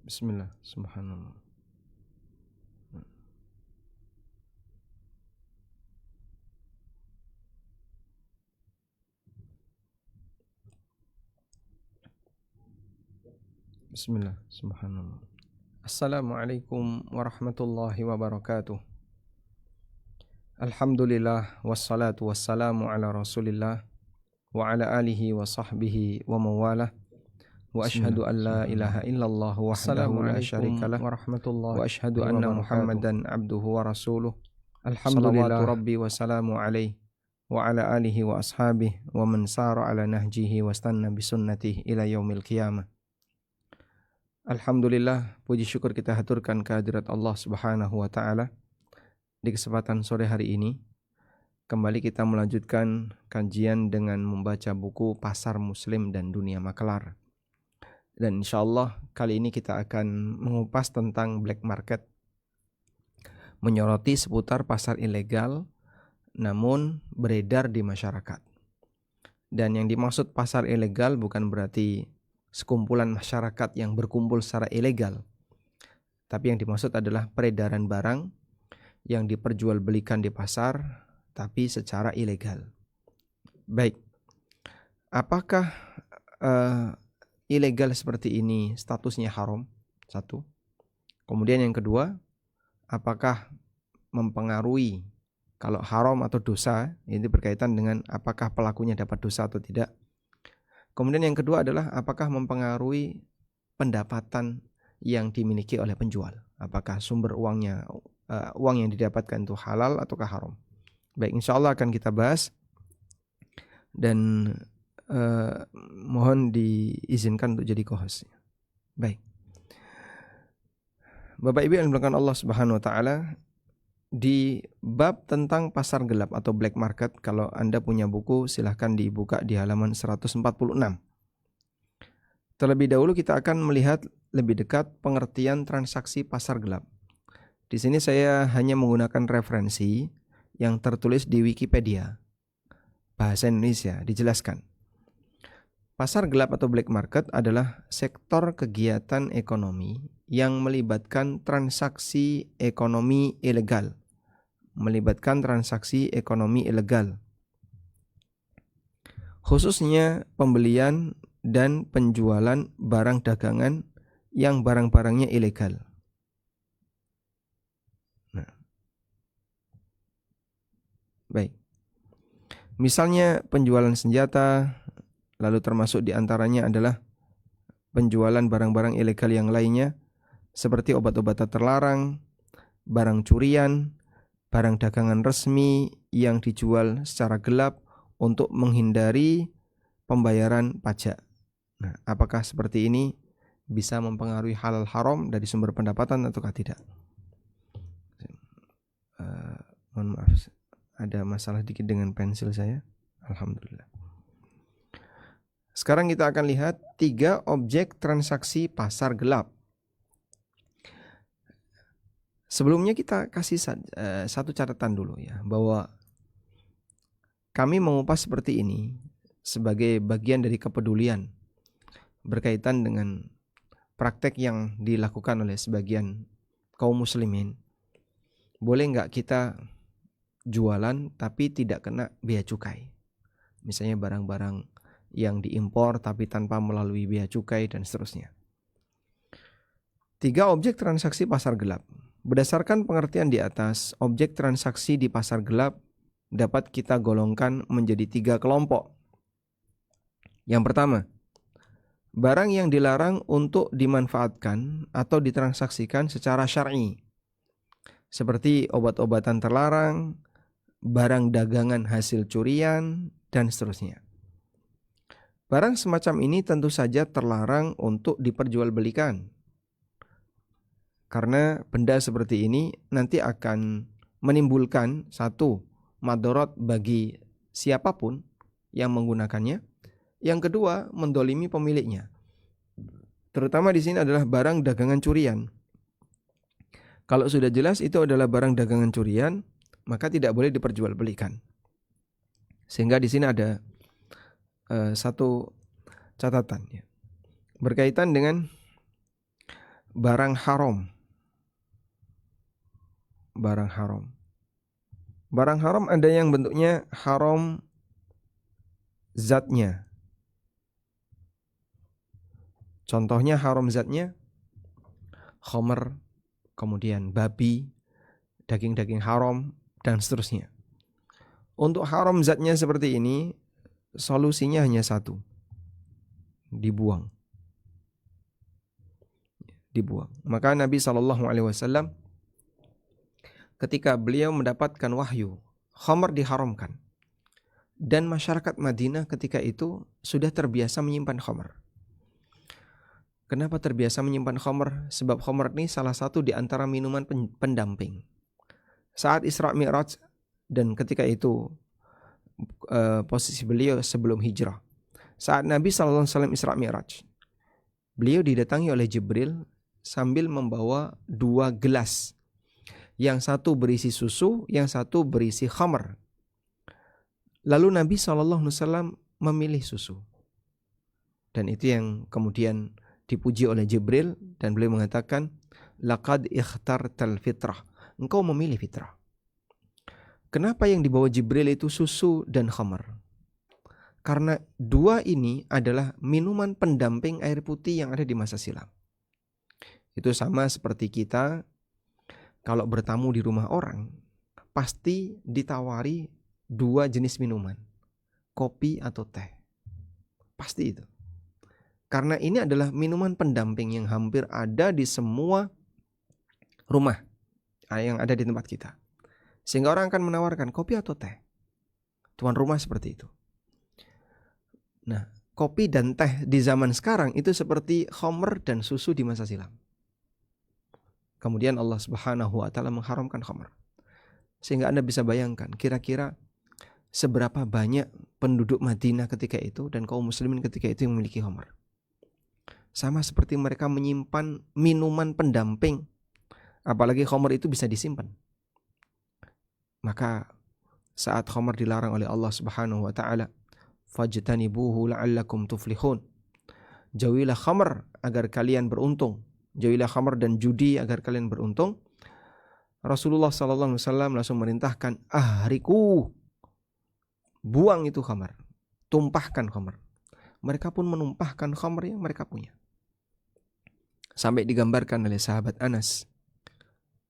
Bismillah, subhanallah. Bismillah, subhanallah. Assalamualaikum warahmatullahi wabarakatuh. Alhamdulillah wassalatu wassalamu ala Rasulillah wa ala alihi wa sahbihi wa mawalah. Wa ashhadu an la ilaha illallah wahdahu la syarikalah wa ashhadu anna Muhammadan abduhu wa rasuluh. Alhamdulillah rabbi wa salamu alaihi wa ala alihi wa ashabihi wa man sara ala nahjihi wa stanna bisunnatihi ila yaumil qiyamah. Alhamdulillah, puji syukur kita haturkan kehadirat Allah Subhanahu wa taala. Di kesempatan sore hari ini kembali kita melanjutkan kajian dengan membaca buku Pasar Muslim dan Dunia Makelar. Dan insyaallah kali ini kita akan mengupas tentang black market, menyoroti seputar pasar ilegal namun beredar di masyarakat. Dan yang dimaksud pasar ilegal bukan berarti sekumpulan masyarakat yang berkumpul secara ilegal, tapi yang dimaksud adalah peredaran barang yang diperjualbelikan di pasar tapi secara ilegal. Baik, apakah ilegal seperti ini statusnya haram? Satu. Kemudian yang kedua, apakah mempengaruhi kalau haram atau dosa? Ini berkaitan dengan apakah pelakunya dapat dosa atau tidak. Kemudian yang kedua adalah apakah mempengaruhi pendapatan yang dimiliki oleh penjual? Apakah sumber uangnya, uang yang didapatkan itu halal ataukah haram? Baik, insya Allah akan kita bahas. Dan mohon diizinkan untuk jadi co-host. Baik. Bapak Ibu yang dimuliakan Allah Subhanahu wa taala, di bab tentang pasar gelap atau black market, kalau Anda punya buku silahkan dibuka di halaman 146. Terlebih dahulu kita akan melihat lebih dekat pengertian transaksi pasar gelap. Di sini saya hanya menggunakan referensi yang tertulis di Wikipedia. Bahasa Indonesia dijelaskan. Pasar gelap atau black market adalah sektor kegiatan ekonomi yang melibatkan transaksi ekonomi ilegal. Khususnya pembelian dan penjualan barang dagangan yang barang-barangnya ilegal. Nah. Baik. Misalnya penjualan senjata, lalu termasuk diantaranya adalah penjualan barang-barang ilegal yang lainnya, seperti obat-obatan terlarang, barang curian, barang dagangan resmi yang dijual secara gelap untuk menghindari pembayaran pajak. Nah, apakah seperti ini bisa mempengaruhi halal haram dari sumber pendapatan ataukah tidak? Mohon maaf, ada masalah dikit dengan pensil saya. Alhamdulillah. Sekarang kita akan lihat 3 objek transaksi pasar gelap. Sebelumnya kita kasih satu catatan dulu ya, bahwa kami mengupas seperti ini sebagai bagian dari kepedulian berkaitan dengan praktek yang dilakukan oleh sebagian kaum muslimin. Boleh nggak kita jualan tapi tidak kena bea cukai? Misalnya barang-barang yang diimpor tapi tanpa melalui bea cukai dan seterusnya. 3 objek transaksi pasar gelap. Berdasarkan pengertian di atas, objek transaksi di pasar gelap dapat kita golongkan menjadi 3 kelompok. Yang pertama, barang yang dilarang untuk dimanfaatkan atau ditransaksikan secara syar'i, seperti obat-obatan terlarang, barang dagangan hasil curian, dan seterusnya. Barang semacam ini tentu saja terlarang untuk diperjualbelikan. Karena benda seperti ini nanti akan menimbulkan satu, madorot bagi siapapun yang menggunakannya. Yang kedua, mendolimi pemiliknya. Terutama di sini adalah barang dagangan curian. Kalau sudah jelas itu adalah barang dagangan curian, maka tidak boleh diperjualbelikan. Sehingga di sini ada satu catatan ya, berkaitan dengan barang haram. Barang haram. Barang haram ada yang bentuknya haram zatnya. Contohnya haram zatnya khamr, kemudian babi, daging-daging haram, dan seterusnya. Untuk haram zatnya seperti ini, solusinya hanya satu. Dibuang. Maka Nabi SAW ketika beliau mendapatkan wahyu, khamr diharamkan. Dan masyarakat Madinah ketika itu sudah terbiasa menyimpan khamr. Kenapa terbiasa menyimpan khamr? Sebab khamr ini salah satu di antara minuman pendamping. Saat Isra Mi'raj dan ketika itu posisi beliau sebelum hijrah. Saat Nabi SAW Isra Mi'raj, beliau didatangi oleh Jibril sambil membawa 2 gelas. Yang satu berisi susu, yang satu berisi khamr. Lalu Nabi SAW memilih susu. Dan itu yang kemudian dipuji oleh Jibril dan beliau mengatakan, laqad ikhtartal fitrah. Engkau memilih fitrah. Kenapa yang dibawa Jibril itu susu dan khamr? Karena 2 ini adalah minuman pendamping air putih yang ada di masa silam. Itu sama seperti kita kalau bertamu di rumah orang, pasti ditawari 2 jenis minuman, kopi atau teh. Pasti itu. Karena ini adalah minuman pendamping yang hampir ada di semua rumah yang ada di tempat kita. Sehingga orang akan menawarkan kopi atau teh. Tuan rumah seperti itu. Nah, kopi dan teh di zaman sekarang itu seperti khamr dan susu di masa silam. Kemudian Allah Subhanahu wa taala mengharamkan khamr. Sehingga Anda bisa bayangkan kira-kira seberapa banyak penduduk Madinah ketika itu dan kaum muslimin ketika itu yang memiliki khamr. Sama seperti mereka menyimpan minuman pendamping. Apalagi khamr itu bisa disimpan. Maka saat khamr dilarang oleh Allah Subhanahu wa taala, fajtanibuhu la'allakum tuflihun. Jauhilah khamr agar kalian beruntung. Jauhilah khamr dan judi agar kalian beruntung. Rasulullah SAW langsung merintahkan, ahriku, buang itu khamr, tumpahkan khamr. Mereka pun menumpahkan khamr yang mereka punya. Sampai digambarkan oleh sahabat Anas,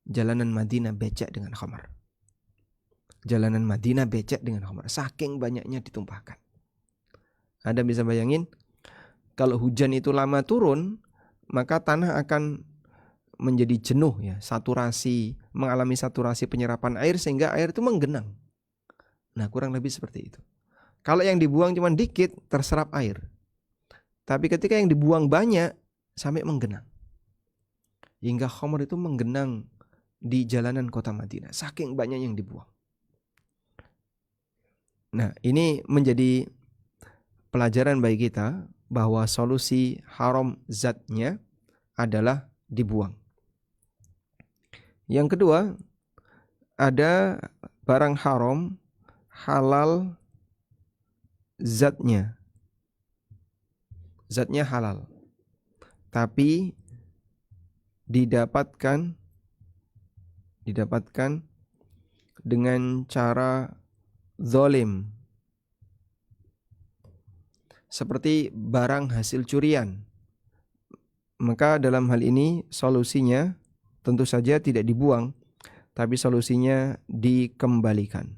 jalanan Madinah becek dengan khamr. Jalanan Madinah becek dengan khamr, saking banyaknya ditumpahkan. Anda bisa bayangin, kalau hujan itu lama turun, maka tanah akan menjadi jenuh ya, mengalami saturasi penyerapan air sehingga air itu menggenang. Nah, kurang lebih seperti itu. Kalau yang dibuang cuma dikit, terserap air. Tapi ketika yang dibuang banyak, sampai menggenang. Hingga khamr itu menggenang di jalanan kota Madinah, saking banyak yang dibuang. Nah, ini menjadi pelajaran bagi kita bahwa solusi haram zatnya adalah dibuang. Yang kedua, ada barang haram halal zatnya. Zatnya halal. Tapi didapatkan dengan cara zalim. Seperti barang hasil curian. Maka dalam hal ini solusinya tentu saja tidak dibuang, tapi solusinya dikembalikan.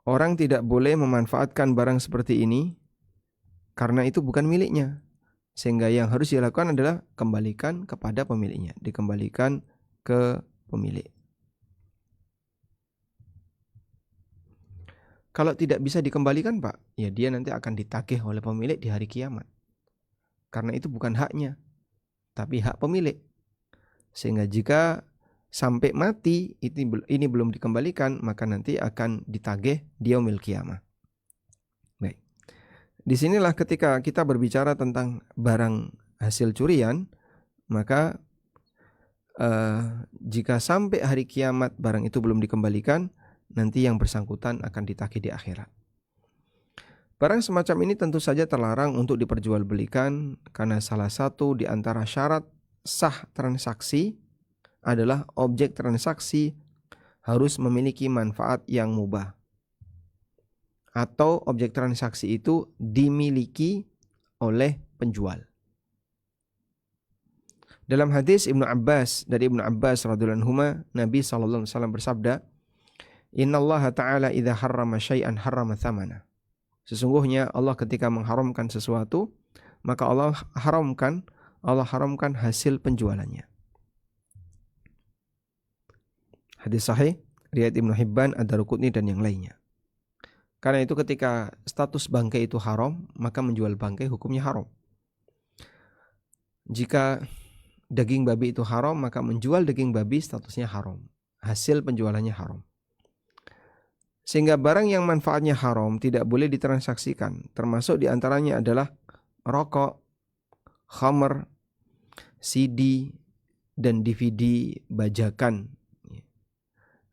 Orang tidak boleh memanfaatkan barang seperti ini karena itu bukan miliknya. Sehingga yang harus dilakukan adalah kembalikan kepada pemiliknya, dikembalikan ke pemilik. Kalau tidak bisa dikembalikan, Pak, ya dia nanti akan ditagih oleh pemilik di hari kiamat. Karena itu bukan haknya, tapi hak pemilik. Sehingga jika sampai mati ini belum dikembalikan, maka nanti akan ditagih di yaumil qiyamah. Baik. Disinilah ketika kita berbicara tentang barang hasil curian, maka jika sampai hari kiamat barang itu belum dikembalikan, nanti yang bersangkutan akan ditagih di akhirat. Barang semacam ini tentu saja terlarang untuk diperjualbelikan karena salah satu di antara syarat sah transaksi adalah objek transaksi harus memiliki manfaat yang mubah atau objek transaksi itu dimiliki oleh penjual. Dalam hadis dari Ibnu Abbas radhiyallahu anhu, Nabi sallallahu alaihi wasallam bersabda, "Innallaha ta'ala idza harrama syai'an harrama thamana." Sesungguhnya Allah ketika mengharamkan sesuatu, maka Allah haramkan hasil penjualannya. Hadis sahih riwayat Ibnu Hibban, Ad-Daruqutni dan yang lainnya. Karena itu ketika status bangkai itu haram, maka menjual bangkai hukumnya haram. Jika daging babi itu haram, maka menjual daging babi statusnya haram. Hasil penjualannya haram. Sehingga barang yang manfaatnya haram tidak boleh ditransaksikan. Termasuk diantaranya adalah rokok, khamr, CD, dan DVD bajakan.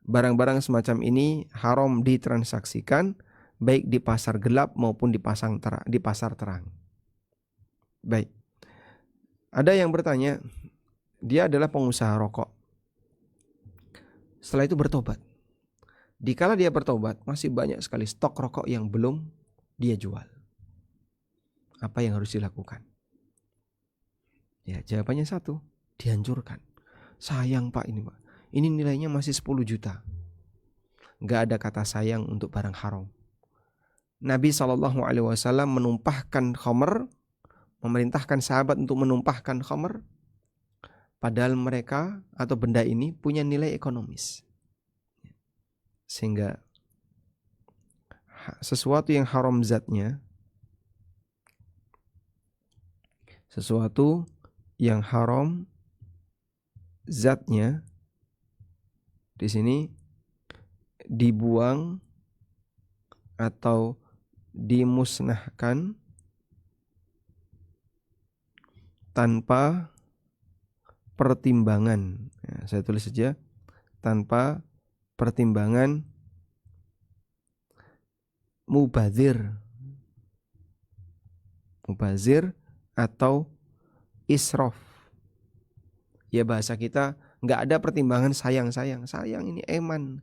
Barang-barang semacam ini haram ditransaksikan, baik di pasar gelap maupun di pasar terang. Baik. Ada yang bertanya, dia adalah pengusaha rokok. Setelah itu bertobat. Dikala dia bertobat, masih banyak sekali stok rokok yang belum dia jual. Apa yang harus dilakukan? Ya, jawabannya satu, dihancurkan. Sayang Pak ini Pak. Ini nilainya masih 10 juta. Gak ada kata sayang untuk barang haram. Nabi SAW menumpahkan khamr, memerintahkan sahabat untuk menumpahkan khamr, padahal mereka atau benda ini punya nilai ekonomis. Sehingga sesuatu yang haram zatnya, di sini dibuang atau dimusnahkan tanpa pertimbangan. Ya, saya tulis saja, tanpa pertimbangan mubazir atau israf. Ya bahasa kita, nggak ada pertimbangan sayang ini eman.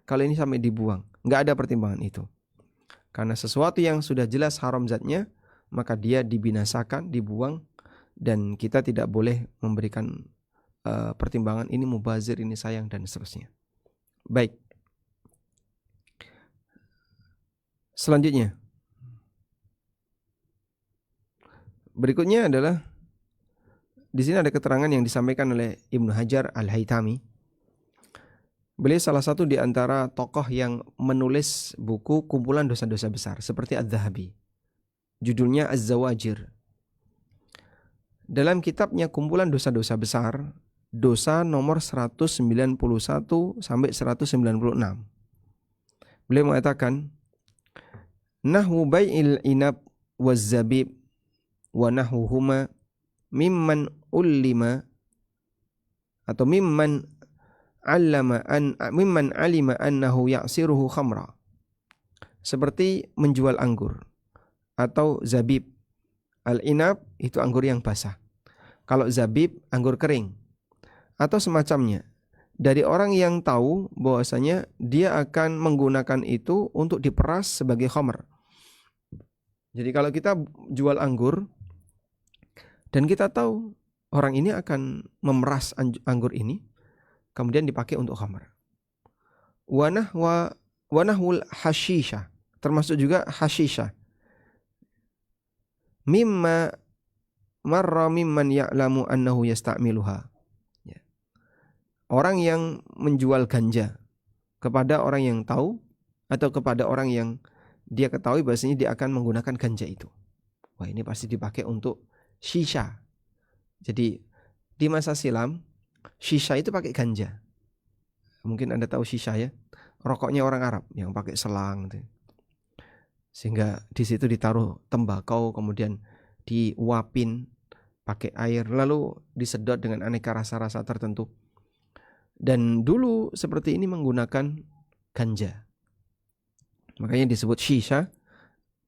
Kalau ini sampai dibuang, nggak ada pertimbangan itu. Karena sesuatu yang sudah jelas haram zatnya, maka dia dibinasakan, dibuang, dan kita tidak boleh memberikan pertimbangan ini mubazir, ini sayang, dan seterusnya. Baik. Selanjutnya. Berikutnya adalah di sini ada keterangan yang disampaikan oleh Ibnu Hajar Al-Haytami. Beliau salah satu di antara tokoh yang menulis buku kumpulan dosa-dosa besar seperti Adz-Dzahabi. Judulnya Az-Zawajir. Dalam kitabnya kumpulan dosa-dosa besar, dosa nomor 191 sampai 196. Beliau mengatakan, nahwu bai'il inab waz-zabib wa nahwuhuma mimman ulima atau mimman alima annahu ya'siruhu khamra. Seperti menjual anggur atau zabib. Al-inab itu anggur yang basah. Kalau zabib anggur kering atau semacamnya. Dari orang yang tahu bahwasanya dia akan menggunakan itu untuk diperas sebagai khamr. Jadi kalau kita jual anggur dan kita tahu orang ini akan memeras anggur ini, kemudian dipakai untuk khamr. Wanahwul hashisha, termasuk juga hashisha. Mimma marra mimman ya'lamu annahu yasta'miluha. Ya. Orang yang menjual ganja kepada orang yang tahu atau kepada orang yang dia ketahui bahwasanya dia akan menggunakan ganja itu. Wah, ini pasti dipakai untuk shisha. Jadi di masa silam shisha itu pakai ganja. Mungkin Anda tahu shisha ya, rokoknya orang Arab yang pakai selang gitu. Sehingga di situ ditaruh tembakau, kemudian diuapin pakai air, lalu disedot dengan aneka rasa-rasa tertentu. Dan dulu seperti ini menggunakan ganja. Makanya disebut shisha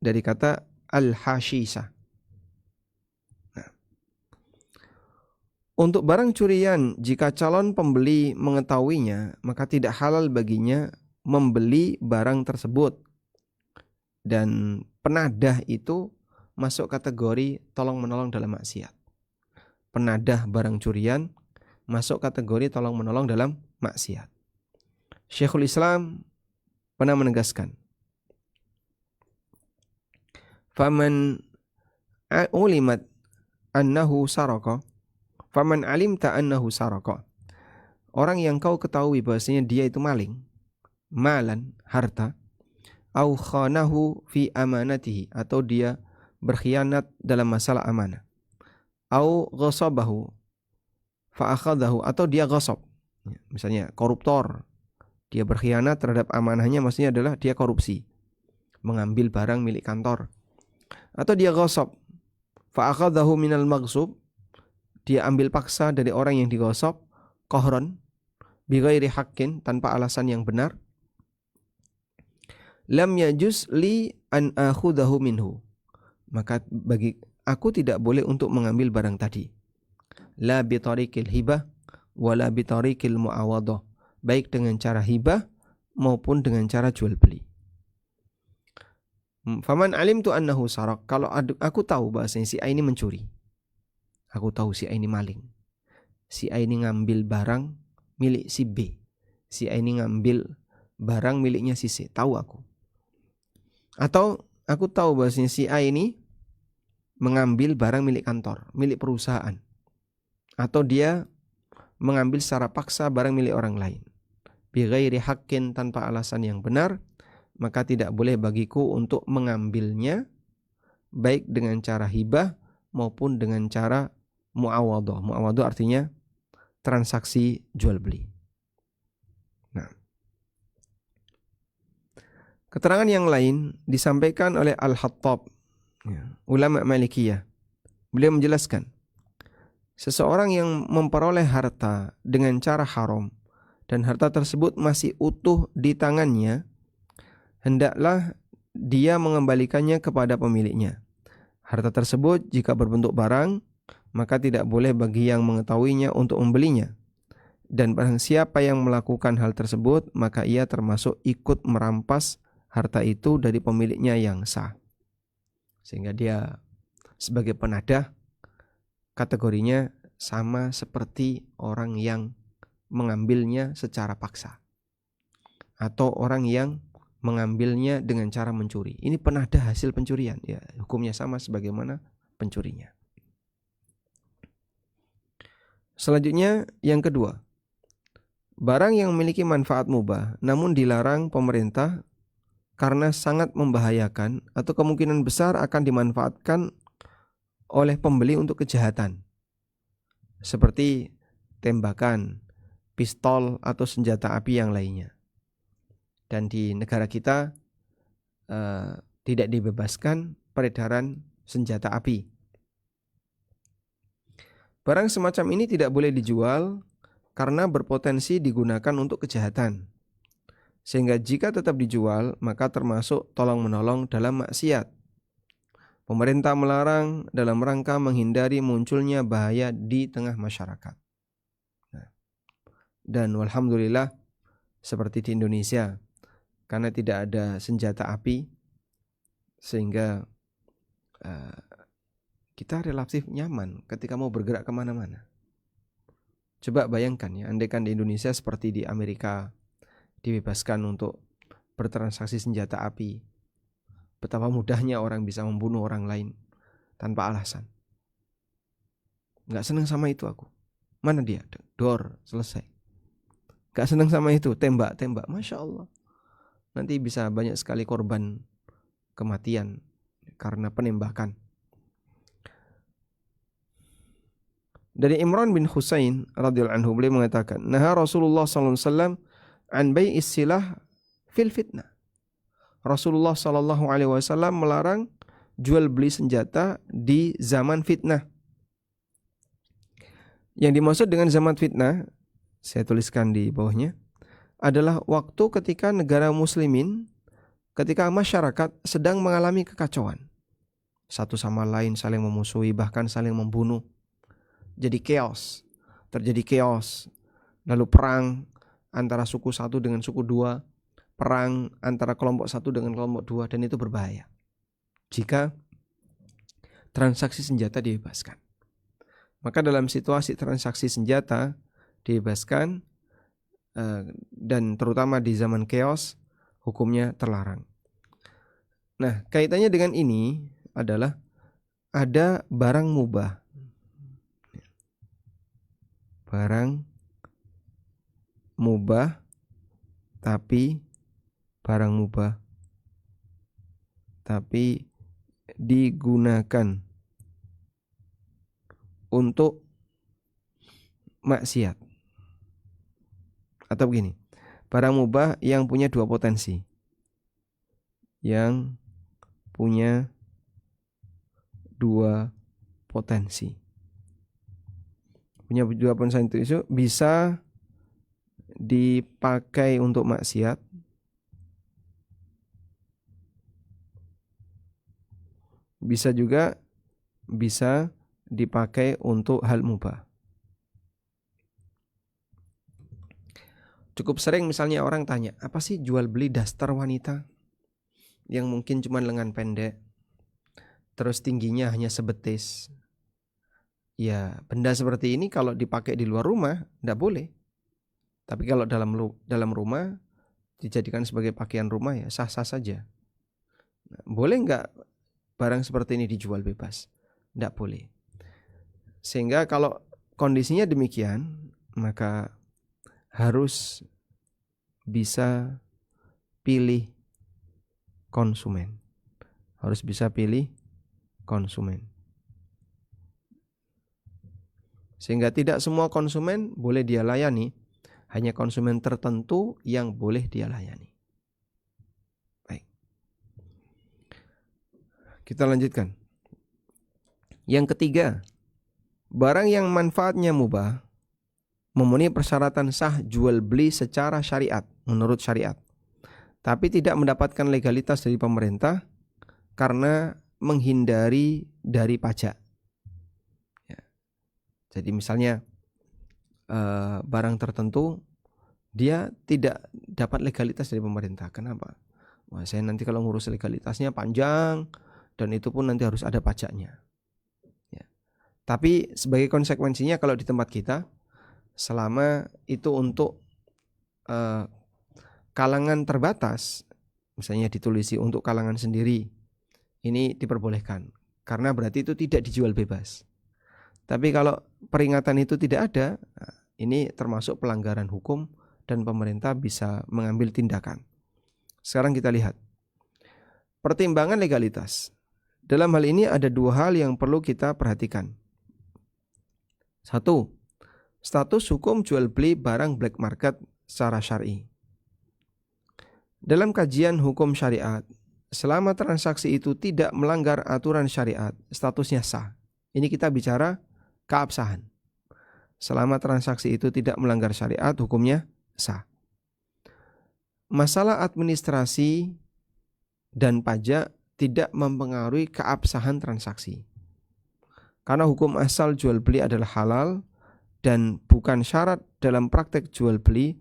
dari kata al-hashisah. Nah, untuk barang curian, jika calon pembeli mengetahuinya, maka tidak halal baginya membeli barang tersebut. Dan penadah itu masuk kategori tolong-menolong dalam maksiat. Penadah barang curian masuk kategori tolong-menolong dalam maksiat. Syekhul Islam pernah menegaskan, faman ulimat annahu saraka, faman alimta annahu saraka, orang yang kau ketahui bahasanya dia itu maling, malan, harta, au khanahu fi amanatihi, atau dia berkhianat dalam masalah amanah, au ghasabahu fa akhadahu, atau dia ghasab, misalnya koruptor, dia berkhianat terhadap amanahnya, maksudnya adalah dia korupsi, mengambil barang milik kantor. Atau dia ghasab, fa akhadahu minal maghsub, dia ambil paksa dari orang yang dighasab, qahran bi ghairi haqqin, tanpa alasan yang benar. Lam yajuz li an akhudahu minhu, maka bagi aku tidak boleh untuk mengambil barang tadi. La bi tariqil hibah wala bi tariqil muawadah, baik dengan cara hibah maupun dengan cara jual beli. Faman alimtu annahu sarak, kalau aku tahu bahasanya si A ini mencuri, aku tahu si A ini maling, si A ini ngambil barang milik si B, si A ini ngambil barang miliknya si C, tahu aku. Atau aku tahu bahasanya si A ini mengambil barang milik kantor, milik perusahaan, atau dia mengambil secara paksa barang milik orang lain, bi ghairi haqqin, tanpa alasan yang benar, maka tidak boleh bagiku untuk mengambilnya, baik dengan cara hibah maupun dengan cara muawadhah. Muawadhah artinya transaksi jual beli. Nah, keterangan yang lain disampaikan oleh Al-Hattab, ulama Malikiyah. Beliau menjelaskan, seseorang yang memperoleh harta dengan cara haram dan harta tersebut masih utuh di tangannya, hendaklah dia mengembalikannya kepada pemiliknya. Harta tersebut jika berbentuk barang, maka tidak boleh bagi yang mengetahuinya untuk membelinya. Dan barang siapa yang melakukan hal tersebut, maka ia termasuk ikut merampas harta itu dari pemiliknya yang sah. Sehingga dia sebagai penadah kategorinya sama seperti orang yang mengambilnya secara paksa, atau orang yang mengambilnya dengan cara mencuri. Ini penadah hasil pencurian, ya, hukumnya sama sebagaimana pencurinya. Selanjutnya yang kedua, barang yang memiliki manfaat mubah namun dilarang pemerintah karena sangat membahayakan atau kemungkinan besar akan dimanfaatkan oleh pembeli untuk kejahatan, seperti tembakan, pistol, atau senjata api yang lainnya. Dan di negara kita tidak dibebaskan peredaran senjata api. Barang semacam ini tidak boleh dijual karena berpotensi digunakan untuk kejahatan. Sehingga jika tetap dijual, maka termasuk tolong-menolong dalam maksiat. Pemerintah melarang dalam rangka menghindari munculnya bahaya di tengah masyarakat. Dan walhamdulillah, seperti di Indonesia, karena tidak ada senjata api, sehingga kita relatif nyaman ketika mau bergerak kemana-mana. Coba bayangkan ya, andaikan di Indonesia seperti di Amerika, dibebaskan untuk bertransaksi senjata api, betapa mudahnya orang bisa membunuh orang lain tanpa alasan. Gak senang sama itu aku. Mana dia? Dor, selesai. Gak senang sama itu, tembak. Masya Allah. Nanti bisa banyak sekali korban kematian karena penembakan. Dari Imran bin Husain radhiyallahu anhu, beliau mengatakan, "Naha Rasulullah sallallahu alaihi wasallam an bai'is silah fil fitnah." Rasulullah sallallahu alaihi wasallam melarang jual beli senjata di zaman fitnah. Yang dimaksud dengan zaman fitnah, saya tuliskan di bawahnya, adalah waktu ketika negara muslimin ketika masyarakat sedang mengalami kekacauan, satu sama lain saling memusuhi, bahkan saling membunuh, jadi chaos, terjadi chaos, lalu perang antara suku satu dengan suku dua, perang antara kelompok satu dengan kelompok dua, dan itu berbahaya jika transaksi senjata dibebaskan. Maka dalam situasi transaksi senjata dibebaskan, dan terutama di zaman chaos, hukumnya terlarang. Nah, kaitannya dengan ini adalah ada barang mubah. Barang mubah, tapi barang mubah tapi digunakan untuk maksiat. Atau begini, barang mubah yang punya dua potensi. Yang punya dua potensi. Punya dua potensi itu bisa dipakai untuk maksiat, bisa juga bisa dipakai untuk hal mubah. Cukup sering misalnya orang tanya, apa sih jual beli daster wanita yang mungkin cuma lengan pendek, terus tingginya hanya sebetis. Ya, benda seperti ini kalau dipakai di luar rumah tidak boleh. Tapi kalau dalam rumah dijadikan sebagai pakaian rumah ya sah-sah saja. Nah, boleh nggak barang seperti ini dijual bebas? Tidak boleh. Sehingga kalau kondisinya demikian, maka harus bisa pilih konsumen. Harus bisa pilih konsumen. Sehingga tidak semua konsumen boleh dia layani, hanya konsumen tertentu yang boleh dia layani. Baik. Kita lanjutkan. Yang ketiga, barang yang manfaatnya mubah memenuhi persyaratan sah jual beli secara syariat, menurut syariat, tapi tidak mendapatkan legalitas dari pemerintah karena menghindari dari pajak. Ya. Jadi misalnya barang tertentu dia tidak dapat legalitas dari pemerintah. Kenapa? Wah, saya nanti kalau ngurus legalitasnya panjang dan itu pun nanti harus ada pajaknya. Ya. Tapi sebagai konsekuensinya kalau di tempat kita, selama itu untuk kalangan terbatas, misalnya ditulisi untuk kalangan sendiri, ini diperbolehkan karena berarti itu tidak dijual bebas. Tapi kalau peringatan itu tidak ada, ini termasuk pelanggaran hukum dan pemerintah bisa mengambil tindakan. Sekarang kita lihat pertimbangan legalitas. Dalam hal ini ada dua hal yang perlu kita perhatikan. Satu, status hukum jual beli barang black market secara syar'i. Dalam kajian hukum syariat, selama transaksi itu tidak melanggar aturan syariat, statusnya sah. Ini kita bicara keabsahan. Selama transaksi itu tidak melanggar syariat, hukumnya sah. Masalah administrasi dan pajak tidak mempengaruhi keabsahan transaksi. Karena hukum asal jual beli adalah halal dan bukan syarat dalam praktek jual beli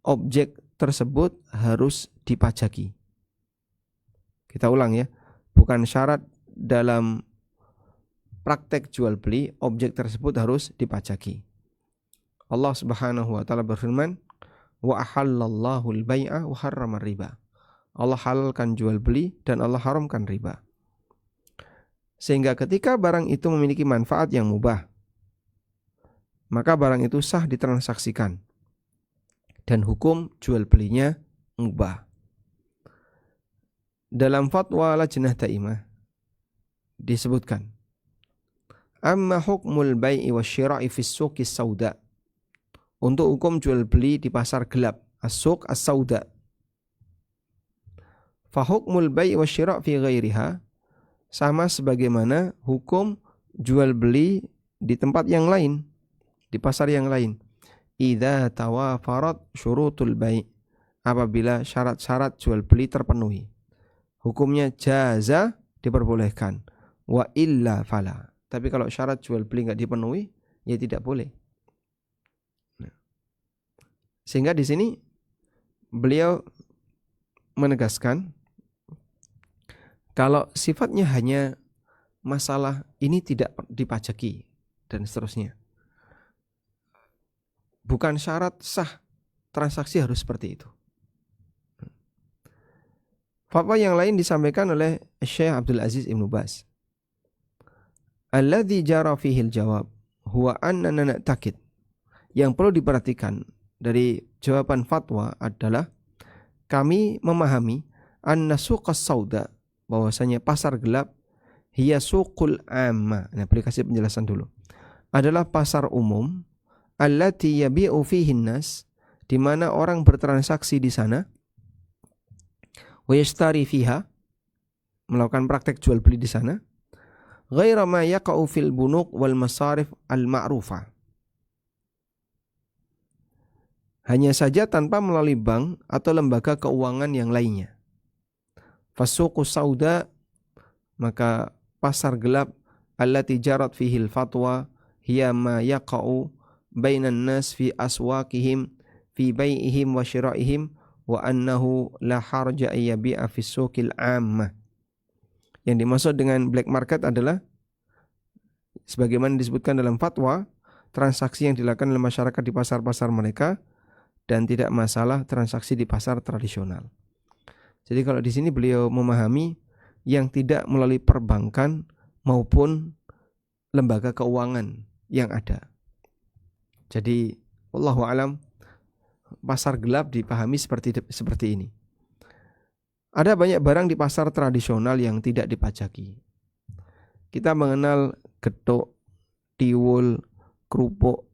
objek tersebut harus dipajaki. Kita ulang ya, bukan syarat dalam praktek jual beli objek tersebut harus dipajaki. Allah Subhanahu wa taala berfirman, "Wa ahallallahu al-bai'a wa harrama riba." Allah halalkan jual beli dan Allah haramkan riba. Sehingga ketika barang itu memiliki manfaat yang mubah, maka barang itu sah ditransaksikan dan hukum jual belinya mubah. Dalam fatwa Lajnah Daimah disebutkan, amma hukmul bai'i wasyira'i fis suqis sauda. Untuk hukum jual beli di pasar gelap, as-suq as-sauda. Fa hukmul bai'i wasyira' fi ghairiha, sama sebagaimana hukum jual beli di tempat yang lain, di pasar yang lain. Idza tawafarat syurutul bai', apabila syarat-syarat jual beli terpenuhi. hukumnya jaza, diperbolehkan, wa illa fala. Tapi kalau syarat jual beli nggak dipenuhi, ya tidak boleh. Sehingga di sini beliau menegaskan kalau sifatnya hanya masalah ini tidak dipajaki dan seterusnya, bukan syarat sah transaksi harus seperti itu. Fatwa yang lain disampaikan oleh Syekh Abdul Aziz Ibn Baz. Alladzi jara fihi al-jawab huwa annana na'taqid. Yang perlu diperhatikan dari jawaban fatwa adalah kami memahami anna suqas sauda, bahwasanya pasar gelap, hiya suqul amma. Nah, beri kasih penjelasan dulu. Adalah pasar umum allati yabi'u fihi nas, di mana orang bertransaksi di sana, wa yashtari fiha, melakukan praktek jual beli di sana, ghaira ma yaqa'u fil bunuq wal masarif al ma'rufa. Hanya saja tanpa melalui bank atau lembaga keuangan yang lainnya. Fasuqus sauda, maka pasar gelap, allati jarat fihi al fatwa, hiya ma yaqa'u bainan nas fi aswaqihim fi bai'ihim wa syira'ihim wa annahu la harja ayyabi'a fi suqil ammah. Yang dimaksud dengan black market adalah sebagaimana disebutkan dalam fatwa, transaksi yang dilakukan oleh masyarakat di pasar-pasar mereka dan tidak masalah transaksi di pasar tradisional. Jadi kalau di sini beliau memahami yang tidak melalui perbankan maupun lembaga keuangan yang ada. Jadi wallahu alam, pasar gelap dipahami seperti ini. Ada banyak barang di pasar tradisional yang tidak dipajaki. Kita mengenal getuk, tiwul, kerupuk,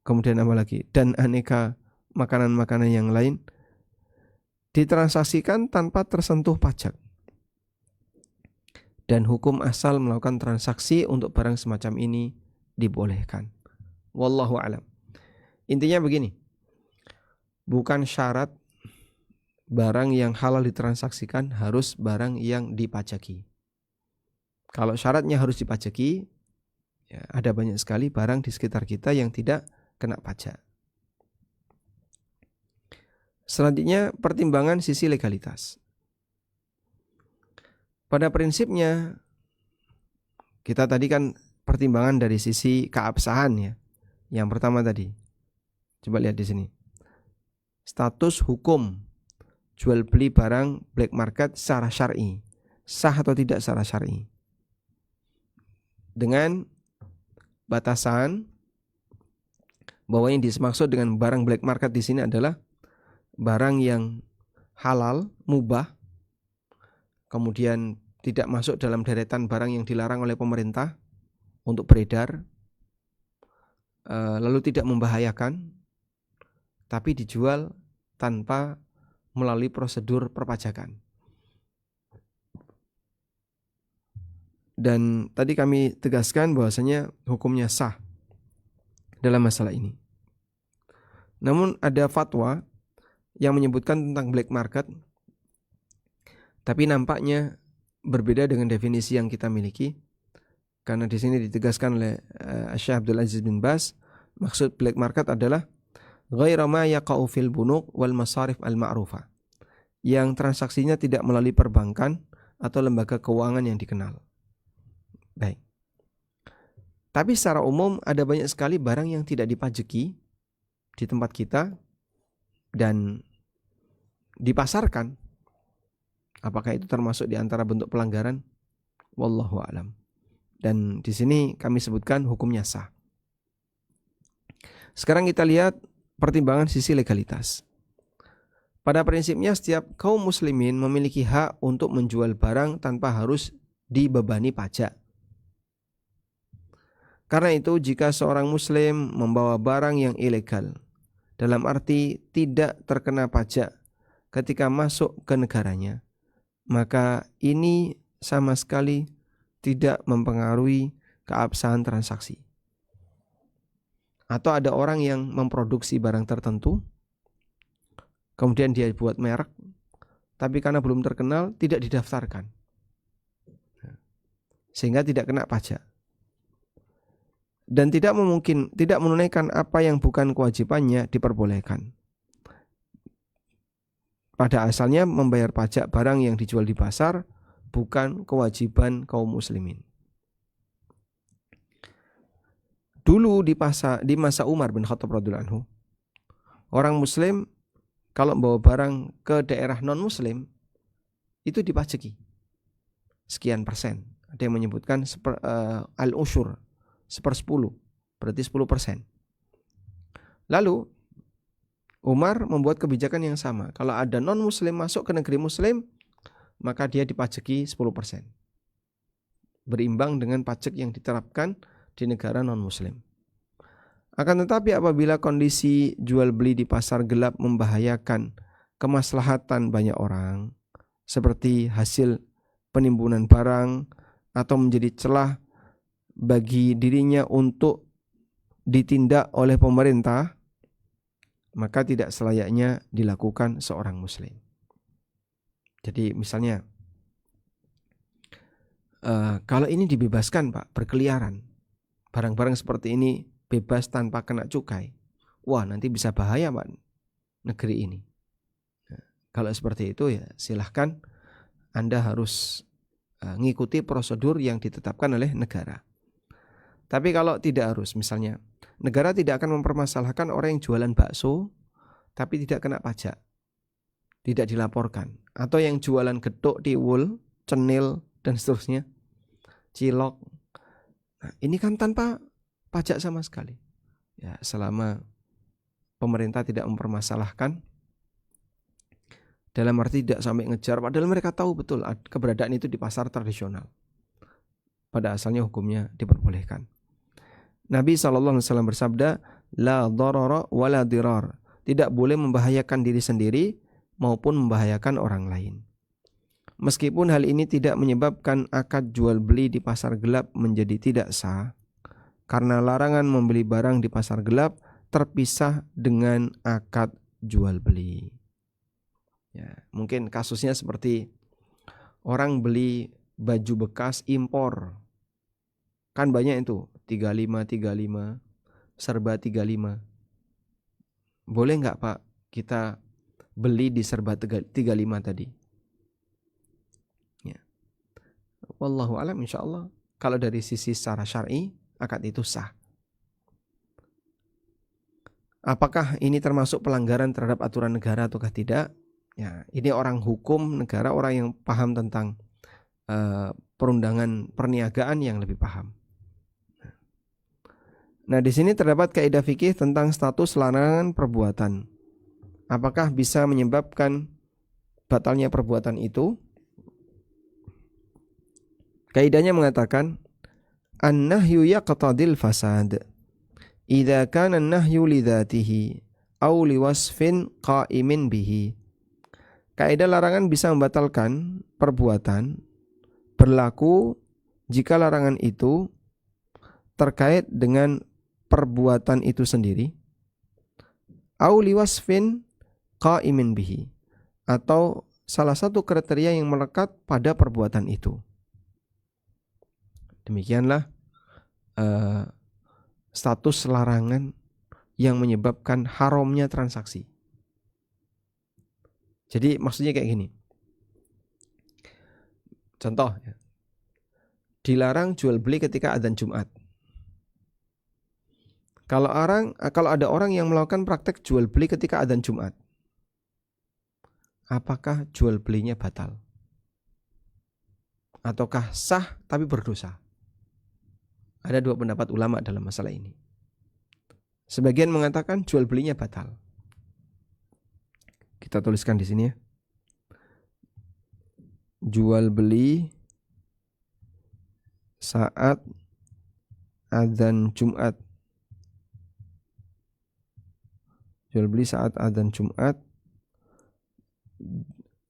kemudian apa lagi, dan aneka makanan-makanan yang lain ditransaksikan tanpa tersentuh pajak. Dan hukum asal melakukan transaksi untuk barang semacam ini dibolehkan. Wallahu alam. Intinya begini, bukan syarat barang yang halal ditransaksikan harus barang yang dipajaki. Kalau syaratnya harus dipajaki, ya ada banyak sekali barang di sekitar kita yang tidak kena pajak. Selanjutnya, pertimbangan sisi legalitas. Pada prinsipnya, kita tadi kan pertimbangan dari sisi keabsahan ya. Yang pertama tadi, coba lihat di sini. Status hukum jual beli barang black market secara syar'i, sah atau tidak secara syar'i. Dengan batasan bahwa yang dimaksud dengan barang black market di sini adalah barang yang halal, mubah, kemudian tidak masuk dalam deretan barang yang dilarang oleh pemerintah untuk beredar, lalu tidak membahayakan, tapi dijual tanpa melalui prosedur perpajakan. Dan tadi kami tegaskan bahwasanya hukumnya sah dalam masalah ini. Namun ada fatwa yang menyebutkan tentang black market, tapi nampaknya berbeda dengan definisi yang kita miliki, karena di sini ditegaskan oleh Syekh Abdul Aziz bin Baz, maksud black market adalah ghaira ma yaqa'u fil bunuq wal masarif al ma'rufa, yang transaksinya tidak melalui perbankan atau lembaga keuangan yang dikenal. Baik. Tapi secara umum ada banyak sekali barang yang tidak dipajaki di tempat kita dan dipasarkan. Apakah itu termasuk di antara bentuk pelanggaran? Wallahu a'lam. Dan di sini kami sebutkan hukumnya sah. Sekarang kita lihat pertimbangan sisi legalitas. Pada prinsipnya setiap kaum muslimin memiliki hak untuk menjual barang tanpa harus dibebani pajak. Karena itu jika seorang muslim membawa barang yang ilegal, dalam arti tidak terkena pajak ketika masuk ke negaranya, maka ini sama sekali tidak mempengaruhi keabsahan transaksi. Atau ada orang yang memproduksi barang tertentu, kemudian dia buat merek, tapi karena belum terkenal tidak didaftarkan, sehingga tidak kena pajak. Dan tidak menunaikan apa yang bukan kewajibannya diperbolehkan. Pada asalnya membayar pajak barang yang dijual di pasar bukan kewajiban kaum muslimin. Dulu di masa Umar bin Khattab radhiyallahu anhu, orang muslim kalau bawa barang ke daerah non muslim itu dipajaki sekian persen. Ada yang menyebutkan al-usyur 1/10, berarti 10%. Lalu Umar membuat kebijakan yang sama. Kalau ada non muslim masuk ke negeri muslim, maka dia dipajaki 10%. Berimbang dengan pajak yang diterapkan di negara non muslim. Akan tetapi apabila kondisi jual beli di pasar gelap membahayakan kemaslahatan banyak orang, seperti hasil penimbunan barang atau menjadi celah bagi dirinya untuk ditindak oleh pemerintah, maka tidak selayaknya dilakukan seorang muslim. Jadi misalnya kalau ini dibebaskan Pak, berkeliaran, barang-barang seperti ini bebas tanpa kena cukai, wah nanti bisa bahaya Pak negeri ini. Nah, kalau seperti itu ya silahkan Anda harus ngikuti prosedur yang ditetapkan oleh negara. Tapi kalau tidak harus, misalnya negara tidak akan mempermasalahkan orang yang jualan bakso tapi tidak kena pajak, tidak dilaporkan, atau yang jualan getuk, tiwul, cenil dan seterusnya, cilok. Nah, ini kan tanpa pajak sama sekali. Ya, selama pemerintah tidak mempermasalahkan, dalam arti tidak sampai ngejar, padahal mereka tahu betul keberadaan itu di pasar tradisional. Pada asalnya hukumnya diperbolehkan. Nabi SAW bersabda, la darara wa la dirar. Tidak boleh membahayakan diri sendiri maupun membahayakan orang lain. Meskipun hal ini tidak menyebabkan akad jual beli di pasar gelap menjadi tidak sah, karena larangan membeli barang di pasar gelap terpisah dengan akad jual beli. Ya, mungkin kasusnya seperti orang beli baju bekas impor. Kan banyak itu, 35, serba 35. Boleh nggak Pak kita beli di serba 35 tadi? Ya. Wallahu alam, insyaallah kalau dari sisi secara syar'i akad itu sah. Apakah ini termasuk pelanggaran terhadap aturan negara ataukah tidak? Ya, ini orang hukum negara, orang yang paham tentang perundangan perniagaan yang lebih paham. Nah, di sini terdapat kaidah fikih tentang status larangan perbuatan. Apakah bisa menyebabkan batalnya perbuatan itu? Kaidahnya mengatakan, an-nahyu yaqtadil fasad idza kana an-nahyu li dzatihi aw li wasfin qa'imin bihi. Kaidah larangan bisa membatalkan perbuatan berlaku jika larangan itu terkait dengan perbuatan itu sendiri, au liwasfin qa'imin bihi, atau salah satu kriteria yang melekat pada perbuatan itu. Demikianlah status larangan yang menyebabkan haramnya transaksi. Jadi maksudnya kayak gini. Contoh, dilarang jual beli ketika adzan Jumat. Kalau ada orang yang melakukan praktek jual beli ketika adzan Jumat, apakah jual belinya batal? Ataukah sah tapi berdosa? Ada dua pendapat ulama dalam masalah ini. Sebagian mengatakan jual belinya batal. Kita tuliskan di sini ya. Jual beli saat adzan Jumat. Jual beli saat adzan Jumat.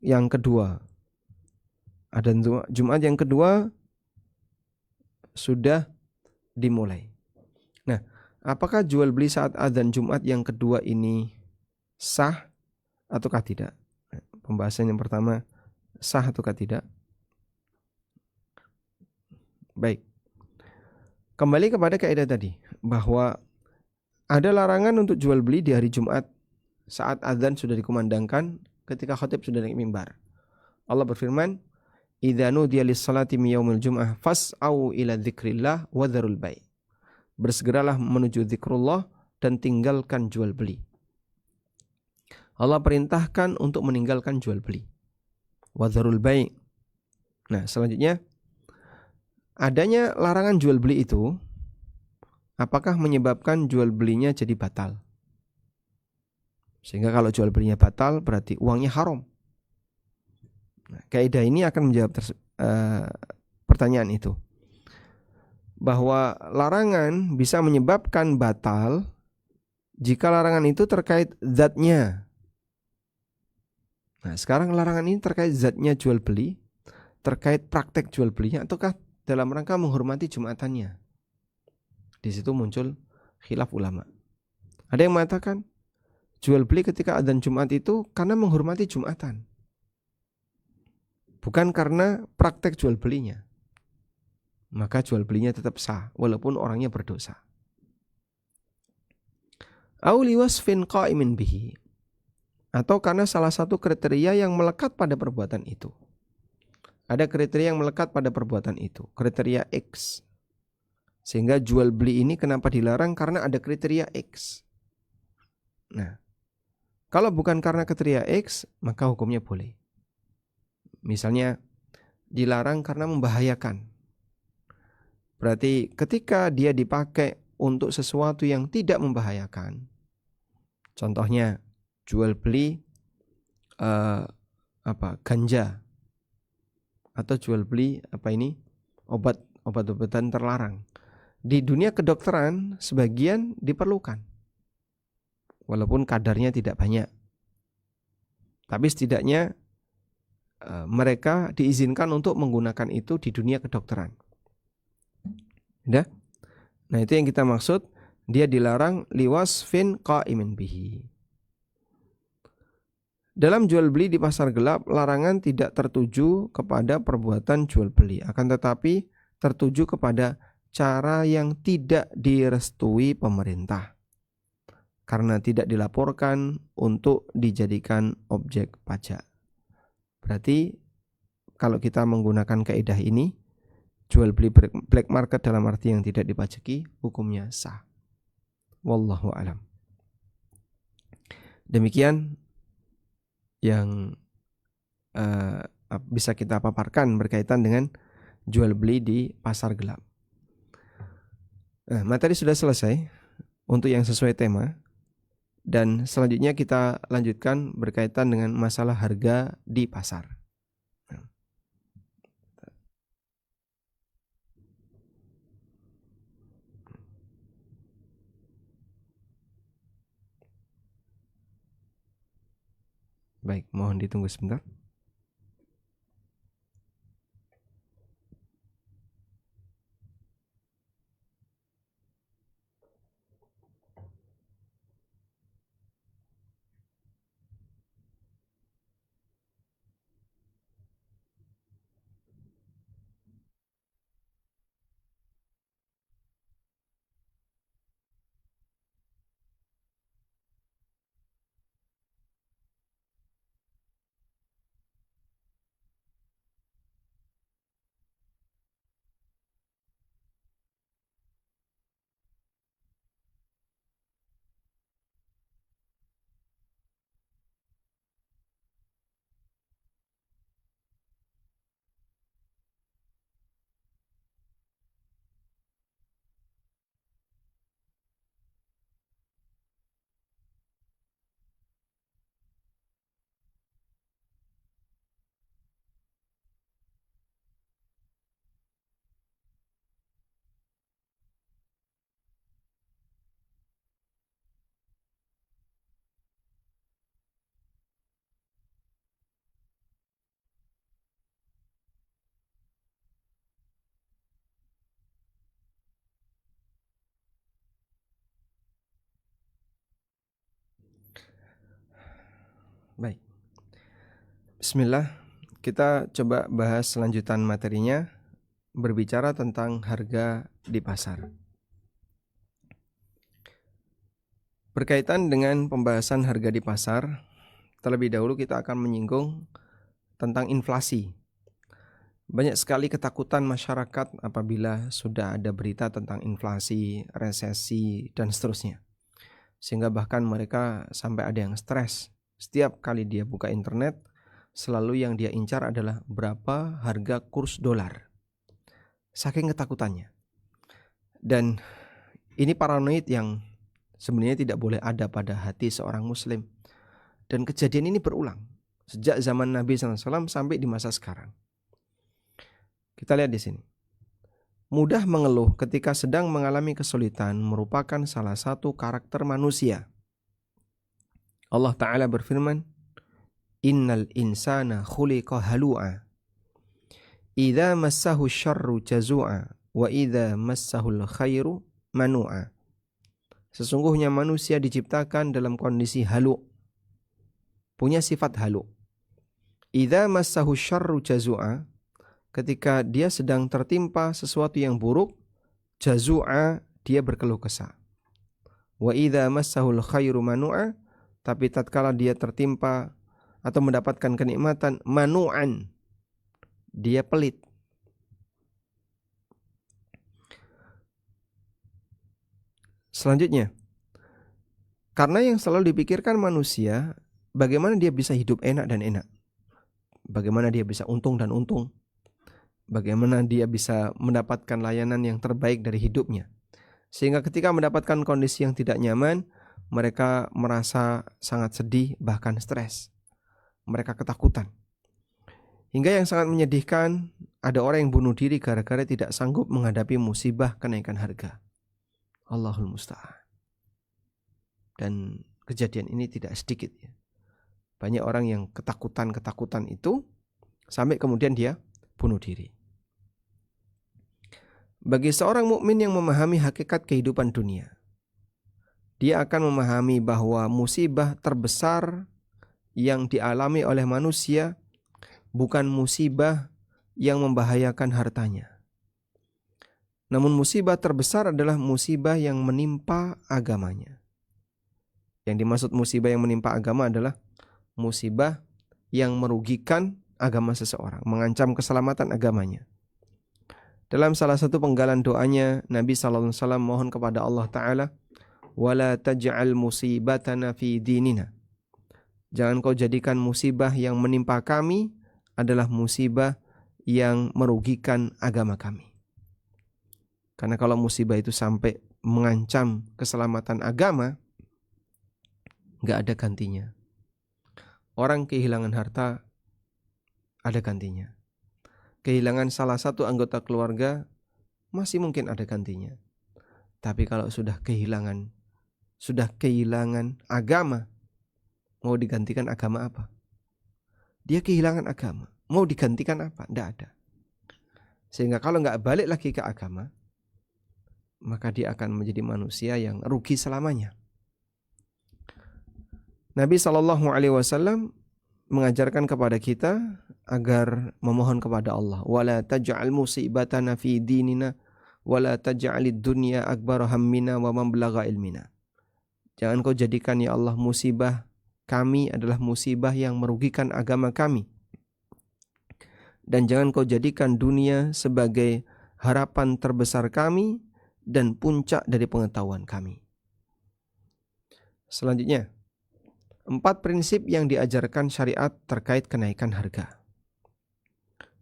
Yang kedua, adzan Jumat yang kedua sudah dimulai. Nah, apakah jual beli saat adzan Jumat yang kedua ini sah ataukah tidak? pembahasan yang pertama, sah ataukah tidak. Baik. Kembali kepada kaidah tadi, bahwa ada larangan untuk jual beli di hari Jumat saat azan sudah dikumandangkan, ketika khatib sudah naik mimbar. Allah berfirman, "Idza nudiya lis-salati min yaumil jum'ah fas'au ila dzikrillah wa dzarul bai'." Bersegeralah menuju zikrullah dan tinggalkan jual beli. Allah perintahkan untuk meninggalkan jual beli. Wa dzarul bai'. Nah, selanjutnya, adanya larangan jual beli itu apakah menyebabkan jual belinya jadi batal? Sehingga kalau jual belinya batal berarti uangnya haram. Nah, kaidah ini akan menjawab pertanyaan itu. Bahwa larangan bisa menyebabkan batal jika larangan itu terkait zatnya. Nah, sekarang larangan ini terkait zatnya jual beli, terkait praktek jual belinya, ataukah dalam rangka menghormati Jumatannya? Di situ muncul khilaf ulama. Ada yang mengatakan jual beli ketika adzan Jumat itu karena menghormati Jumatan, bukan karena praktek jual belinya. Maka jual belinya tetap sah walaupun orangnya berdosa. Au liwasfin qa'imin bihi, atau karena salah satu kriteria yang melekat pada perbuatan itu. Ada kriteria yang melekat pada perbuatan itu, kriteria X. Sehingga jual beli ini kenapa dilarang? Karena ada kriteria X. Nah, kalau bukan karena kriteria X, maka hukumnya boleh. Misalnya dilarang karena membahayakan. Berarti ketika dia dipakai untuk sesuatu yang tidak membahayakan, contohnya jual beli ganja, atau jual beli obat-obatan terlarang. Di dunia kedokteran sebagian diperlukan, walaupun kadarnya tidak banyak. Tapi setidaknya mereka diizinkan untuk menggunakan itu di dunia kedokteran. Udah? Nah, itu yang kita maksud, dia dilarang liwasfin qa'imin bihi. Dalam jual beli di pasar gelap, larangan tidak tertuju kepada perbuatan jual beli, akan tetapi tertuju kepada cara yang tidak direstui pemerintah karena tidak dilaporkan untuk dijadikan objek pajak. Berarti kalau kita menggunakan kaidah ini, jual beli black market dalam arti yang tidak dipajaki, hukumnya sah. Wallahu alam. Demikian yang bisa kita paparkan berkaitan dengan jual beli di pasar gelap. Materi sudah selesai untuk yang sesuai tema, dan selanjutnya kita lanjutkan berkaitan dengan masalah harga di pasar. Baik, mohon ditunggu sebentar. Baik. Bismillah, kita coba bahas lanjutan materinya, berbicara tentang harga di pasar. Berkaitan dengan pembahasan harga di pasar, terlebih dahulu kita akan menyinggung tentang inflasi. Banyak sekali ketakutan masyarakat apabila sudah ada berita tentang inflasi, resesi, dan seterusnya. Sehingga bahkan mereka sampai ada yang stres. Setiap kali dia buka internet, selalu yang dia incar adalah berapa harga kurs dolar. Saking ketakutannya. Dan ini paranoid yang sebenarnya tidak boleh ada pada hati seorang muslim. Dan kejadian ini berulang sejak zaman Nabi SAW sampai di masa sekarang. Kita lihat di sini. Mudah mengeluh ketika sedang mengalami kesulitan merupakan salah satu karakter manusia. Allah Ta'ala berfirman, Innal insana khuliqa halu'a. Idza massahu syarru jazu'a wa idza massahul khairu manu'a. Sesungguhnya manusia diciptakan dalam kondisi halu. Punya sifat halu. Idza massahu syarru jazu'a. Ketika dia sedang tertimpa sesuatu yang buruk, jazu'a, dia berkeluh kesah. Wa idza massahul khairu manu'a. Tapi tatkala dia tertimpa atau mendapatkan kenikmatan, manu'an, dia pelit. Selanjutnya, karena yang selalu dipikirkan manusia, bagaimana dia bisa hidup enak dan enak, bagaimana dia bisa untung dan untung, bagaimana dia bisa mendapatkan layanan yang terbaik dari hidupnya. Sehingga ketika mendapatkan kondisi yang tidak nyaman, mereka merasa sangat sedih, bahkan stres. Mereka ketakutan. Hingga yang sangat menyedihkan, ada orang yang bunuh diri gara-gara tidak sanggup menghadapi musibah kenaikan harga. Allahul musta'an. Dan kejadian ini tidak sedikit ya. Banyak orang yang ketakutan itu sampai kemudian dia bunuh diri. Bagi seorang mukmin yang memahami hakikat kehidupan dunia, dia akan memahami bahwa musibah terbesar yang dialami oleh manusia bukan musibah yang membahayakan hartanya. Namun musibah terbesar adalah musibah yang menimpa agamanya. Yang dimaksud musibah yang menimpa agama adalah musibah yang merugikan agama seseorang, mengancam keselamatan agamanya. Dalam salah satu penggalan doanya, Nabi SAW mohon kepada Allah Ta'ala, wala taj'al musibatana fi dinina. Jangan kau jadikan musibah yang menimpa kami adalah musibah yang merugikan agama kami. Karena kalau musibah itu sampai mengancam keselamatan agama, gak ada gantinya. Orang kehilangan harta, ada gantinya. Kehilangan salah satu anggota keluarga, masih mungkin ada gantinya. Tapi kalau sudah kehilangan agama, mau digantikan agama apa? Dia kehilangan agama. Mau digantikan apa? Tidak ada. Sehingga kalau nggak balik lagi ke agama, maka dia akan menjadi manusia yang rugi selamanya. Nabi SAW mengajarkan kepada kita agar memohon kepada Allah. Wala taj'al musibatana fi dinina wala taj'alid dunya akbar hammina wa mablagha ilmina. Jangan kau jadikan ya Allah musibah kami adalah musibah yang merugikan agama kami. Dan jangan kau jadikan dunia sebagai harapan terbesar kami dan puncak dari pengetahuan kami. Selanjutnya, 4 prinsip yang diajarkan syariat terkait kenaikan harga.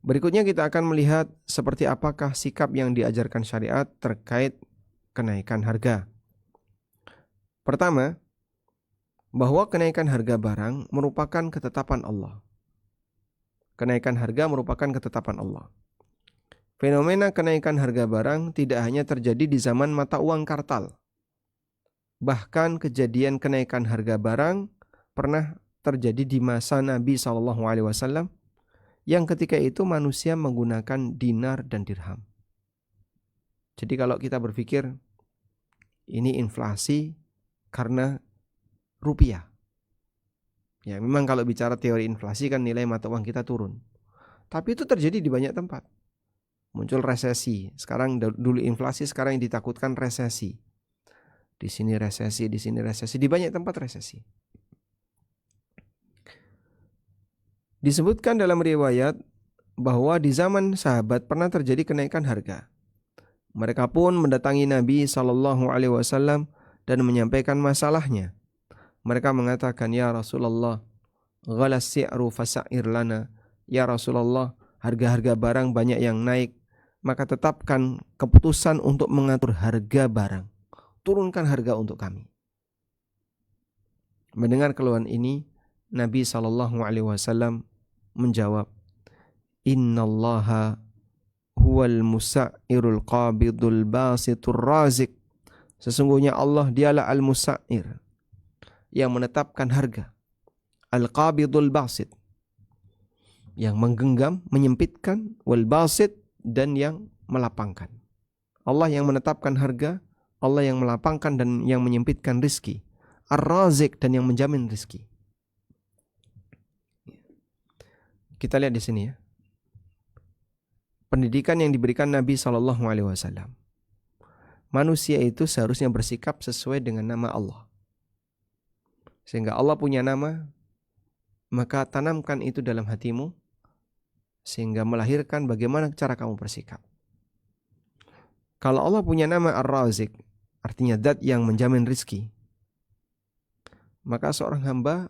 Berikutnya kita akan melihat seperti apakah sikap yang diajarkan syariat terkait kenaikan harga. Pertama, bahwa kenaikan harga barang merupakan ketetapan Allah. Kenaikan harga merupakan ketetapan Allah. Fenomena kenaikan harga barang tidak hanya terjadi di zaman mata uang kartal. Bahkan kejadian kenaikan harga barang pernah terjadi di masa Nabi SAW yang ketika itu manusia menggunakan dinar dan dirham. Jadi kalau kita berpikir ini inflasi karena rupiah. Ya, memang kalau bicara teori inflasi kan nilai mata uang kita turun. Tapi itu terjadi di banyak tempat. Muncul resesi. Sekarang dulu inflasi, sekarang yang ditakutkan resesi. Di sini resesi, di sini resesi, di banyak tempat resesi. Disebutkan dalam riwayat bahwa di zaman sahabat pernah terjadi kenaikan harga. Mereka pun mendatangi Nabi SAW dan menyampaikan masalahnya. Mereka mengatakan, "Ya Rasulullah, ghalas si'ru fasa'ir lana." Ya Rasulullah, harga-harga barang banyak yang naik, maka tetapkan keputusan untuk mengatur harga barang. Turunkan harga untuk kami. Mendengar keluhan ini, Nabi SAW menjawab, "Innallaha huwal musa'irul qabidul basitur razik." Sesungguhnya Allah dialah al-musa'ir, yang menetapkan harga. Al-qabidul basit, yang menggenggam, menyempitkan, wal basit, dan yang melapangkan. Allah yang menetapkan harga, Allah yang melapangkan dan yang menyempitkan rizki. Ar-razik, dan yang menjamin rizki. Kita lihat di sini ya. Pendidikan yang diberikan Nabi SAW. Manusia itu seharusnya bersikap sesuai dengan nama Allah. Sehingga Allah punya nama, maka tanamkan itu dalam hatimu, sehingga melahirkan bagaimana cara kamu bersikap. Kalau Allah punya nama Ar-Razik, artinya zat yang menjamin rizki, maka seorang hamba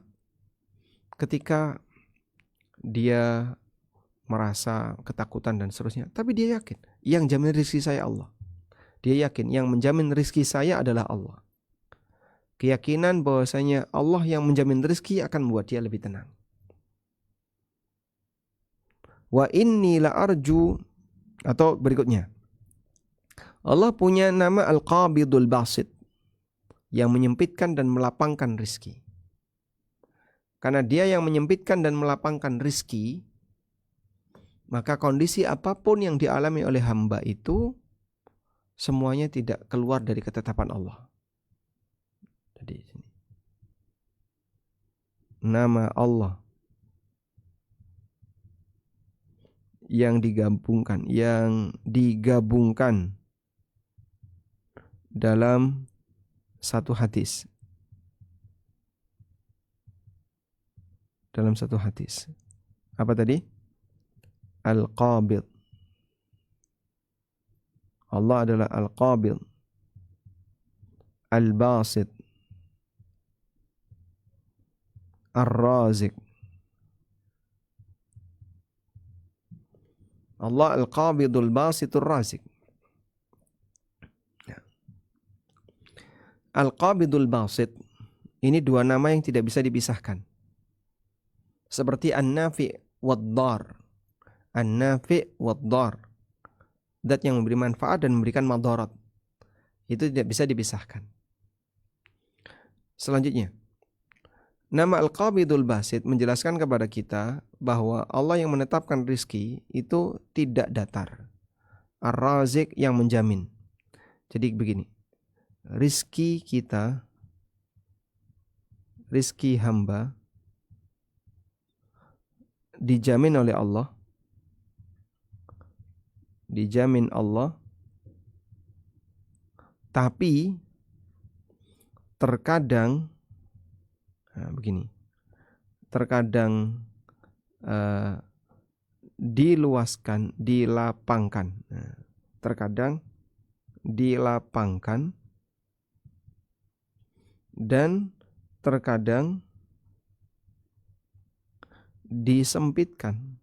ketika dia merasa ketakutan dan seterusnya, tapi dia yakin yang jamin rizki saya Allah. Dia yakin yang menjamin rizki saya adalah Allah. Keyakinan bahwasanya Allah yang menjamin rizki akan membuat dia lebih tenang. Wa inni la arju, atau berikutnya, Allah punya nama Al-Qabidul Basit, yang menyempitkan dan melapangkan rizki. Karena dia yang menyempitkan dan melapangkan rizki, maka kondisi apapun yang dialami oleh hamba itu semuanya tidak keluar dari ketetapan Allah. Jadi nama Allah yang digabungkan dalam satu hadis. Dalam satu hadis. Apa tadi? Al-Qabid. Allah adalah Al-Qabid, Al-Basit, Ar-Razik. Allah Al-Qabidul Basitur Razik. Al-Qabidul Basit, ini dua nama yang tidak bisa dipisahkan. Seperti An-Nafi' wad-Dar. An-Nafi' wad-Dar, zat yang memberi manfaat dan memberikan madarat. Itu tidak bisa dipisahkan. Selanjutnya, nama Al-Qabidul Basit menjelaskan kepada kita bahwa Allah yang menetapkan rizki itu tidak datar. Ar-Razik yang menjamin. Jadi begini, rizki kita, rizki hamba dijamin oleh Allah. Dijamin Allah. Tapi terkadang begini. Terkadang diluaskan, dilapangkan. Terkadang dilapangkan dan terkadang disempitkan.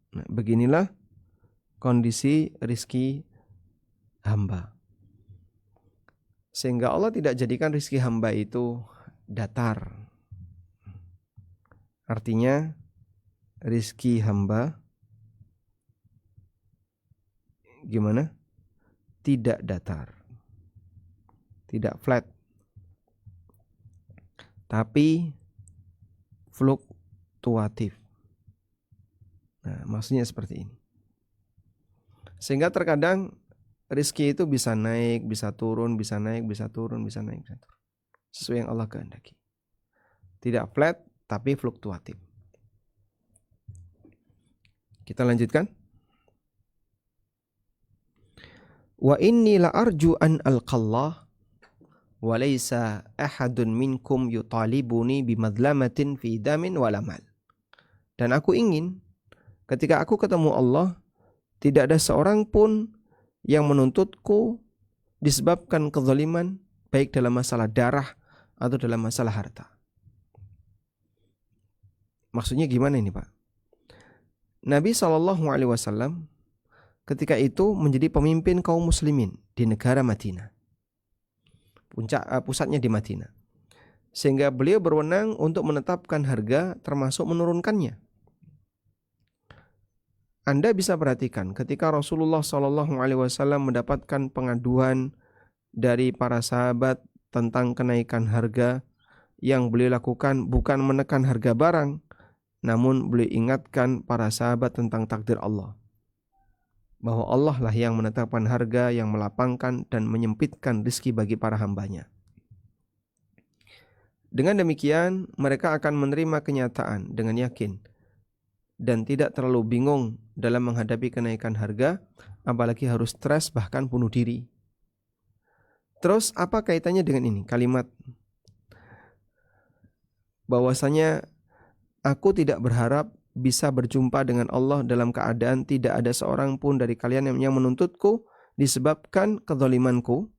Nah, beginilah kondisi rizki hamba. Sehingga Allah tidak jadikan rizki hamba itu datar. Artinya rizki hamba gimana? Tidak datar. Tidak flat. Tapi fluktuatif. Nah, maksudnya seperti ini. Sehingga terkadang rizki itu bisa naik, bisa turun, bisa naik, bisa turun, bisa naik, bisa turun. sesuai yang Allah kehendaki. Tidak flat tapi fluktuatif. Kita lanjutkan. Wa inni la arju an alqallah wa laysa ahadun minkum yutalibuni bimadlamatin fi damin wala mal. Dan aku ingin ketika aku ketemu Allah, tidak ada seorang pun yang menuntutku disebabkan kezaliman, baik dalam masalah darah atau dalam masalah harta. Maksudnya gimana ini, Pak? Nabi SAW ketika itu menjadi pemimpin kaum muslimin di negara Madinah. Pusatnya di Madinah. Sehingga beliau berwenang untuk menetapkan harga termasuk menurunkannya. Anda bisa perhatikan ketika Rasulullah SAW mendapatkan pengaduan dari para sahabat tentang kenaikan harga, yang beliau lakukan bukan menekan harga barang, namun beliau ingatkan para sahabat tentang takdir Allah. Bahwa Allah lah yang menetapkan harga, yang melapangkan dan menyempitkan rezeki bagi para hambanya. Dengan demikian, mereka akan menerima kenyataan dengan yakin dan tidak terlalu bingung dalam menghadapi kenaikan harga, apalagi harus stres bahkan bunuh diri. Terus apa kaitannya dengan ini? Kalimat bahwasanya aku tidak berharap bisa berjumpa dengan Allah dalam keadaan tidak ada seorang pun dari kalian yang menuntutku disebabkan kezalimanku.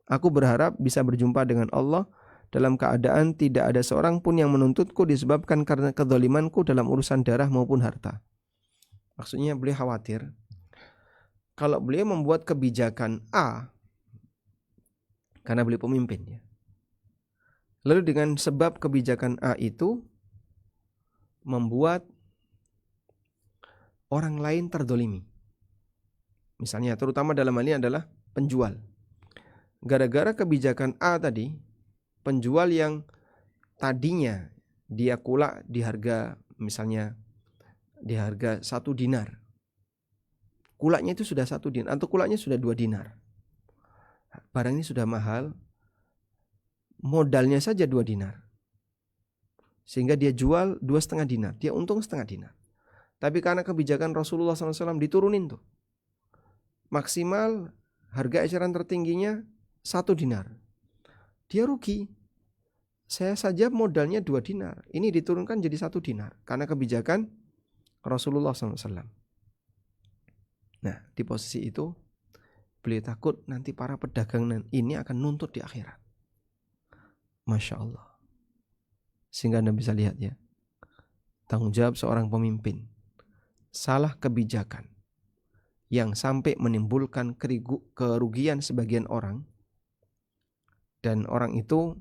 Aku berharap bisa berjumpa dengan Allah dalam keadaan tidak ada seorang pun yang menuntutku disebabkan karena kezalimanku dalam urusan darah maupun harta. Maksudnya beliau khawatir kalau beliau membuat kebijakan A, karena beliau pemimpin ya. Lalu dengan sebab kebijakan A itu membuat orang lain terdolimi. Misalnya terutama dalam hal ini adalah penjual. Gara-gara kebijakan A tadi, penjual yang tadinya dia kulak di harga misalnya di harga 1 dinar. Kulaknya itu sudah 1 dinar atau kulaknya sudah 2 dinar. Barang ini sudah mahal, modalnya saja 2 dinar. Sehingga dia jual 2,5 dinar, dia untung 0,5 dinar. Tapi karena kebijakan Rasulullah SAW diturunin tuh. Maksimal harga eceran tertingginya 1 dinar. Dia rugi. Saya saja modalnya 2 dinar. Ini diturunkan jadi 1 dinar. Karena kebijakan Rasulullah SAW. Nah, di posisi itu beliau takut nanti para pedagang ini akan nuntut di akhirat. Masya Allah. Sehingga Anda bisa lihat ya. Tanggung jawab seorang pemimpin. Salah kebijakan yang sampai menimbulkan kerugian sebagian orang. Dan orang itu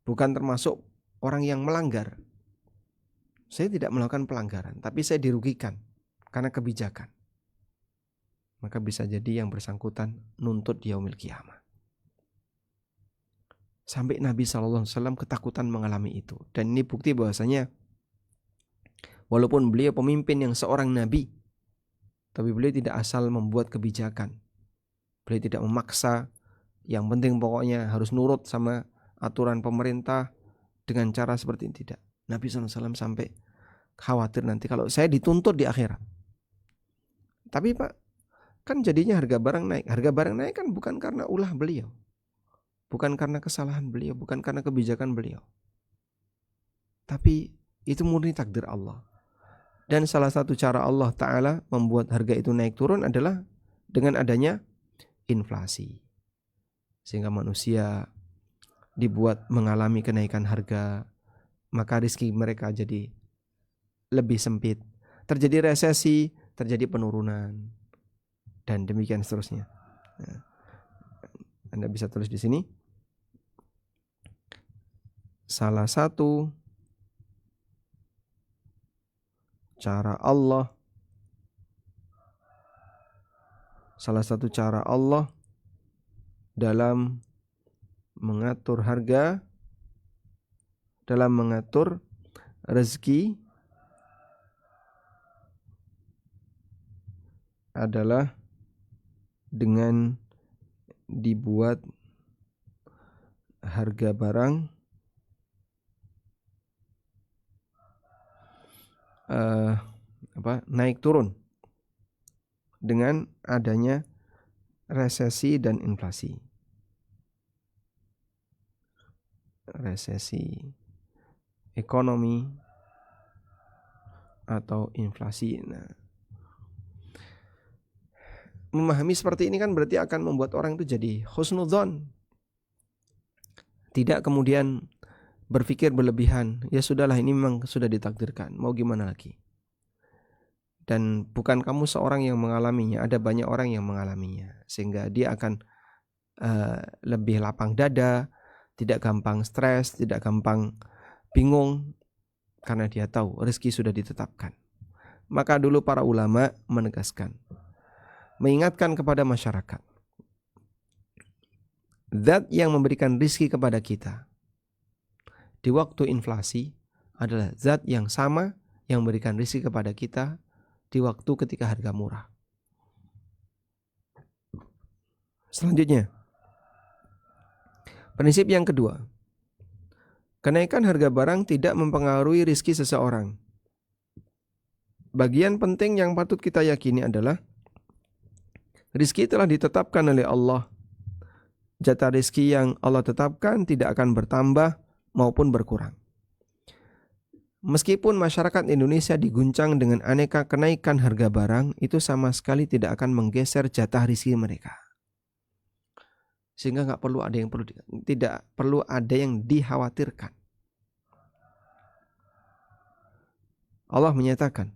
bukan termasuk orang yang melanggar. Saya tidak melakukan pelanggaran, tapi saya dirugikan karena kebijakan. Maka bisa jadi yang bersangkutan nuntut di yaumil qiyamah. Sampai Nabi SAW ketakutan mengalami itu. Dan ini bukti bahwasanya walaupun beliau pemimpin yang seorang nabi, tapi beliau tidak asal membuat kebijakan. Beliau tidak memaksa. Yang penting pokoknya harus nurut sama aturan pemerintah dengan cara seperti ini. Tidak. Nabi SAW sampai khawatir nanti kalau saya dituntut di akhirat. Tapi Pak, kan jadinya harga barang naik. Harga barang naik kan bukan karena ulah beliau. Bukan karena kesalahan beliau. Bukan karena kebijakan beliau. Tapi itu murni takdir Allah. Dan salah satu cara Allah Ta'ala membuat harga itu naik turun adalah dengan adanya inflasi. Sehingga manusia dibuat mengalami kenaikan harga, maka rezeki mereka jadi lebih sempit. Terjadi resesi, terjadi penurunan, dan demikian seterusnya. Nah, Anda bisa tulis di sini. Salah satu cara Allah dalam mengatur harga, dalam mengatur rezeki adalah dengan dibuat harga barang naik turun dengan adanya resesi dan inflasi. Resesi ekonomi atau inflasi. Nah, memahami seperti ini kan berarti akan membuat orang itu jadi husnudzon. Tidak kemudian berpikir berlebihan, ya sudahlah ini memang sudah ditakdirkan, mau gimana lagi. Dan bukan kamu seorang yang mengalaminya, ada banyak orang yang mengalaminya. Sehingga dia akan lebih lapang dada, tidak gampang stres, tidak gampang bingung, karena dia tahu rezeki sudah ditetapkan. Maka dulu para ulama menegaskan, mengingatkan kepada masyarakat, zat yang memberikan rezeki kepada kita di waktu inflasi adalah zat yang sama yang memberikan rezeki kepada kita di waktu ketika harga murah. Selanjutnya, prinsip yang kedua, kenaikan harga barang tidak mempengaruhi rezeki seseorang. Bagian penting yang patut kita yakini adalah rezeki telah ditetapkan oleh Allah. Jatah rezeki yang Allah tetapkan tidak akan bertambah maupun berkurang. Meskipun masyarakat Indonesia diguncang dengan aneka kenaikan harga barang, itu sama sekali tidak akan menggeser jatah rezeki mereka. Sehingga tidak perlu ada yang dikhawatirkan. Allah menyatakan,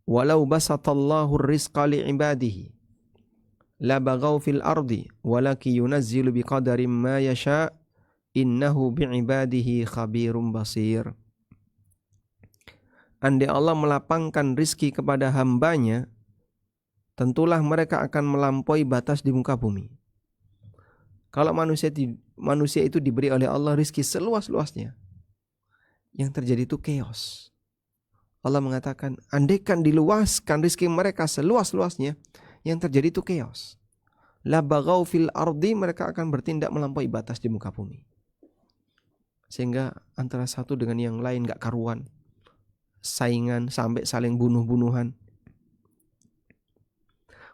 "Walau basatallahu rizqa li'ibadihi la baghaw fil ardi walaki yunazzilu biqadarin ma yasha innahu bi'ibadihi khabirum basir." Andai Allah melapangkan rizki kepada hambanya, tentulah mereka akan melampaui batas di muka bumi. Kalau manusia itu diberi oleh Allah rizki seluas-luasnya, yang terjadi itu chaos. Allah mengatakan, andaikan diluaskan rizki mereka seluas-luasnya, yang terjadi itu chaos. La baghaw fil ardi, mereka akan bertindak melampaui batas di muka bumi. Sehingga antara satu dengan yang lain gak karuan. Saingan sampai saling bunuh-bunuhan.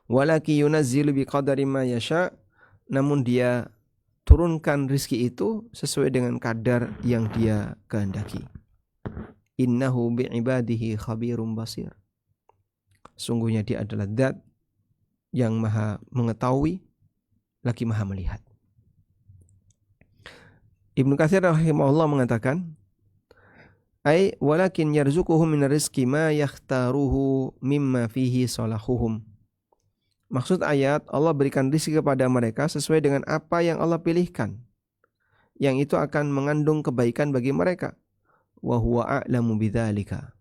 Walaki yunazzilu biqadari ma yasha, namun dia turunkan rizki itu sesuai dengan kadar yang dia kehendaki. Innahu bi'ibadihi khabirum basir. Sungguhnya dia adalah zat yang maha mengetahui lagi maha melihat. Ibnu Katsir rahimahullah mengatakan, ay walakin yarzuquhum min rizqi ma yakhtaruhu mimma fihi salahuhum. Maksud ayat, Allah berikan rizki kepada mereka sesuai dengan apa yang Allah pilihkan, yang itu akan mengandung kebaikan bagi mereka. Wa huwa a'lamu bidzalika.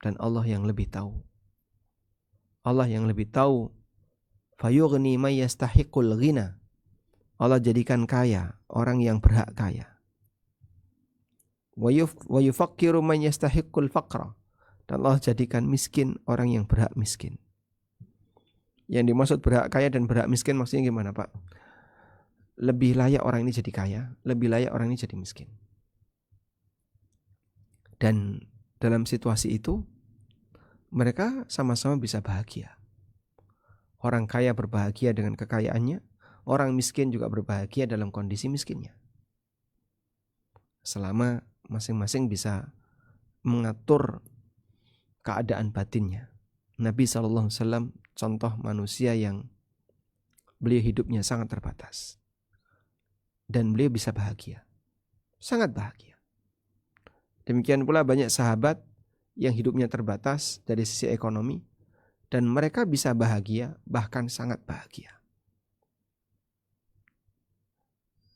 Dan Allah yang lebih tahu. Allah yang lebih tahu. Fayughni may yastahiqul ghina. Allah jadikan kaya orang yang berhak kaya. Wa yufakkiru man yastahiqqul faqra, dan Allah jadikan miskin orang yang berhak miskin. Yang dimaksud berhak kaya dan berhak miskin maksudnya gimana, Pak? Lebih layak orang ini jadi kaya, lebih layak orang ini jadi miskin. Dan dalam situasi itu mereka sama-sama bisa bahagia. Orang kaya berbahagia dengan kekayaannya, orang miskin juga berbahagia dalam kondisi miskinnya. Selama masing-masing bisa mengatur keadaan batinnya. Nabi SAW contoh manusia yang beliau hidupnya sangat terbatas. Dan beliau bisa bahagia. Sangat bahagia. Demikian pula banyak sahabat yang hidupnya terbatas dari sisi ekonomi. Dan mereka bisa bahagia, bahkan sangat bahagia.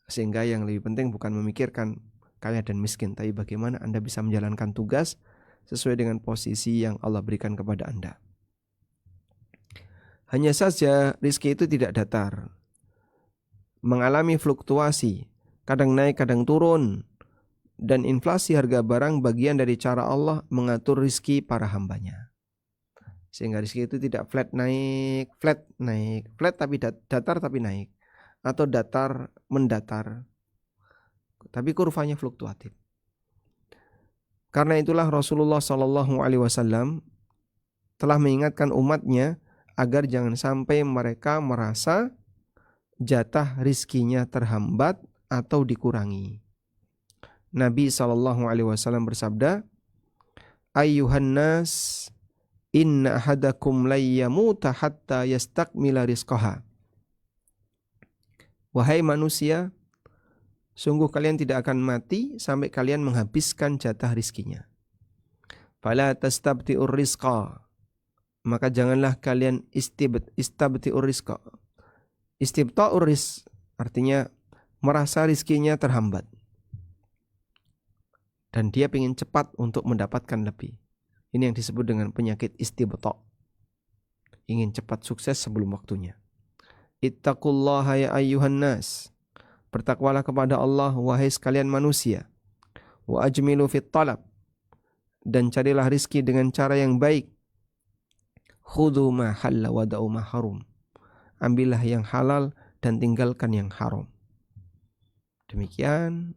Sehingga yang lebih penting bukan memikirkan kaya dan miskin, tapi bagaimana Anda bisa menjalankan tugas sesuai dengan posisi yang Allah berikan kepada Anda. Hanya saja rezeki itu tidak datar, mengalami fluktuasi, kadang naik kadang turun, dan inflasi harga barang bagian dari cara Allah mengatur rezeki para hambanya. Sehingga rezeki itu tidak flat naik, flat tapi datar tapi naik, atau datar mendatar, tapi kurvanya fluktuatif. Karena itulah Rasulullah SAW telah mengingatkan umatnya agar jangan sampai mereka merasa jatah rizkinya terhambat atau dikurangi. Nabi SAW bersabda, Ayyuhan nas, inna ahadakum layyamuta hatta yastakmila rizqaha. Wahai manusia, sungguh kalian tidak akan mati sampai kalian menghabiskan jatah rizkinya. Fala tastabti'ur rizqa. Maka janganlah kalian istabti'ur rizqa. Istibta'ur rizq artinya merasa rizkinya terhambat. Dan dia ingin cepat untuk mendapatkan lebih. Ini yang disebut dengan penyakit istibta'. Ingin cepat sukses sebelum waktunya. Ittaqullaha ya ayyuhan nas. Bertakwalah kepada Allah wahai sekalian manusia. Wa ajmilu fit talab. Dan carilah rizki dengan cara yang baik. Khudhu ma halla wa da'u ma harum. Ambillah yang halal dan tinggalkan yang haram. Demikian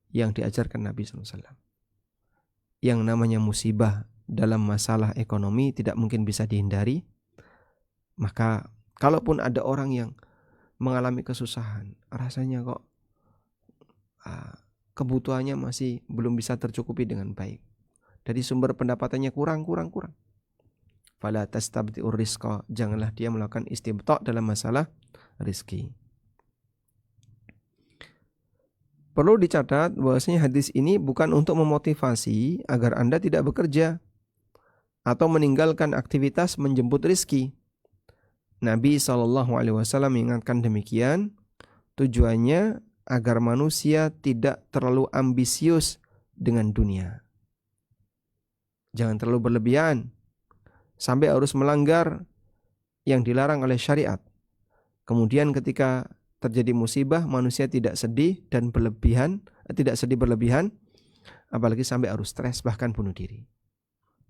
yang diajarkan Nabi SAW. Yang namanya musibah dalam masalah ekonomi tidak mungkin bisa dihindari. Maka kalaupun ada orang yang mengalami kesusahan, rasanya kok kebutuhannya masih belum bisa tercukupi dengan baik. Dari sumber pendapatannya kurang. Fala tastabti'ur rizqa, janganlah dia melakukan istibta' dalam masalah rizki. Perlu dicatat bahwasanya hadis ini bukan untuk memotivasi agar Anda tidak bekerja atau meninggalkan aktivitas menjemput rizki. Nabi SAW mengingatkan demikian, tujuannya agar manusia tidak terlalu ambisius dengan dunia. Jangan terlalu berlebihan sampai harus melanggar yang dilarang oleh syariat. Kemudian ketika terjadi musibah, manusia tidak sedih berlebihan, apalagi sampai harus stres bahkan bunuh diri.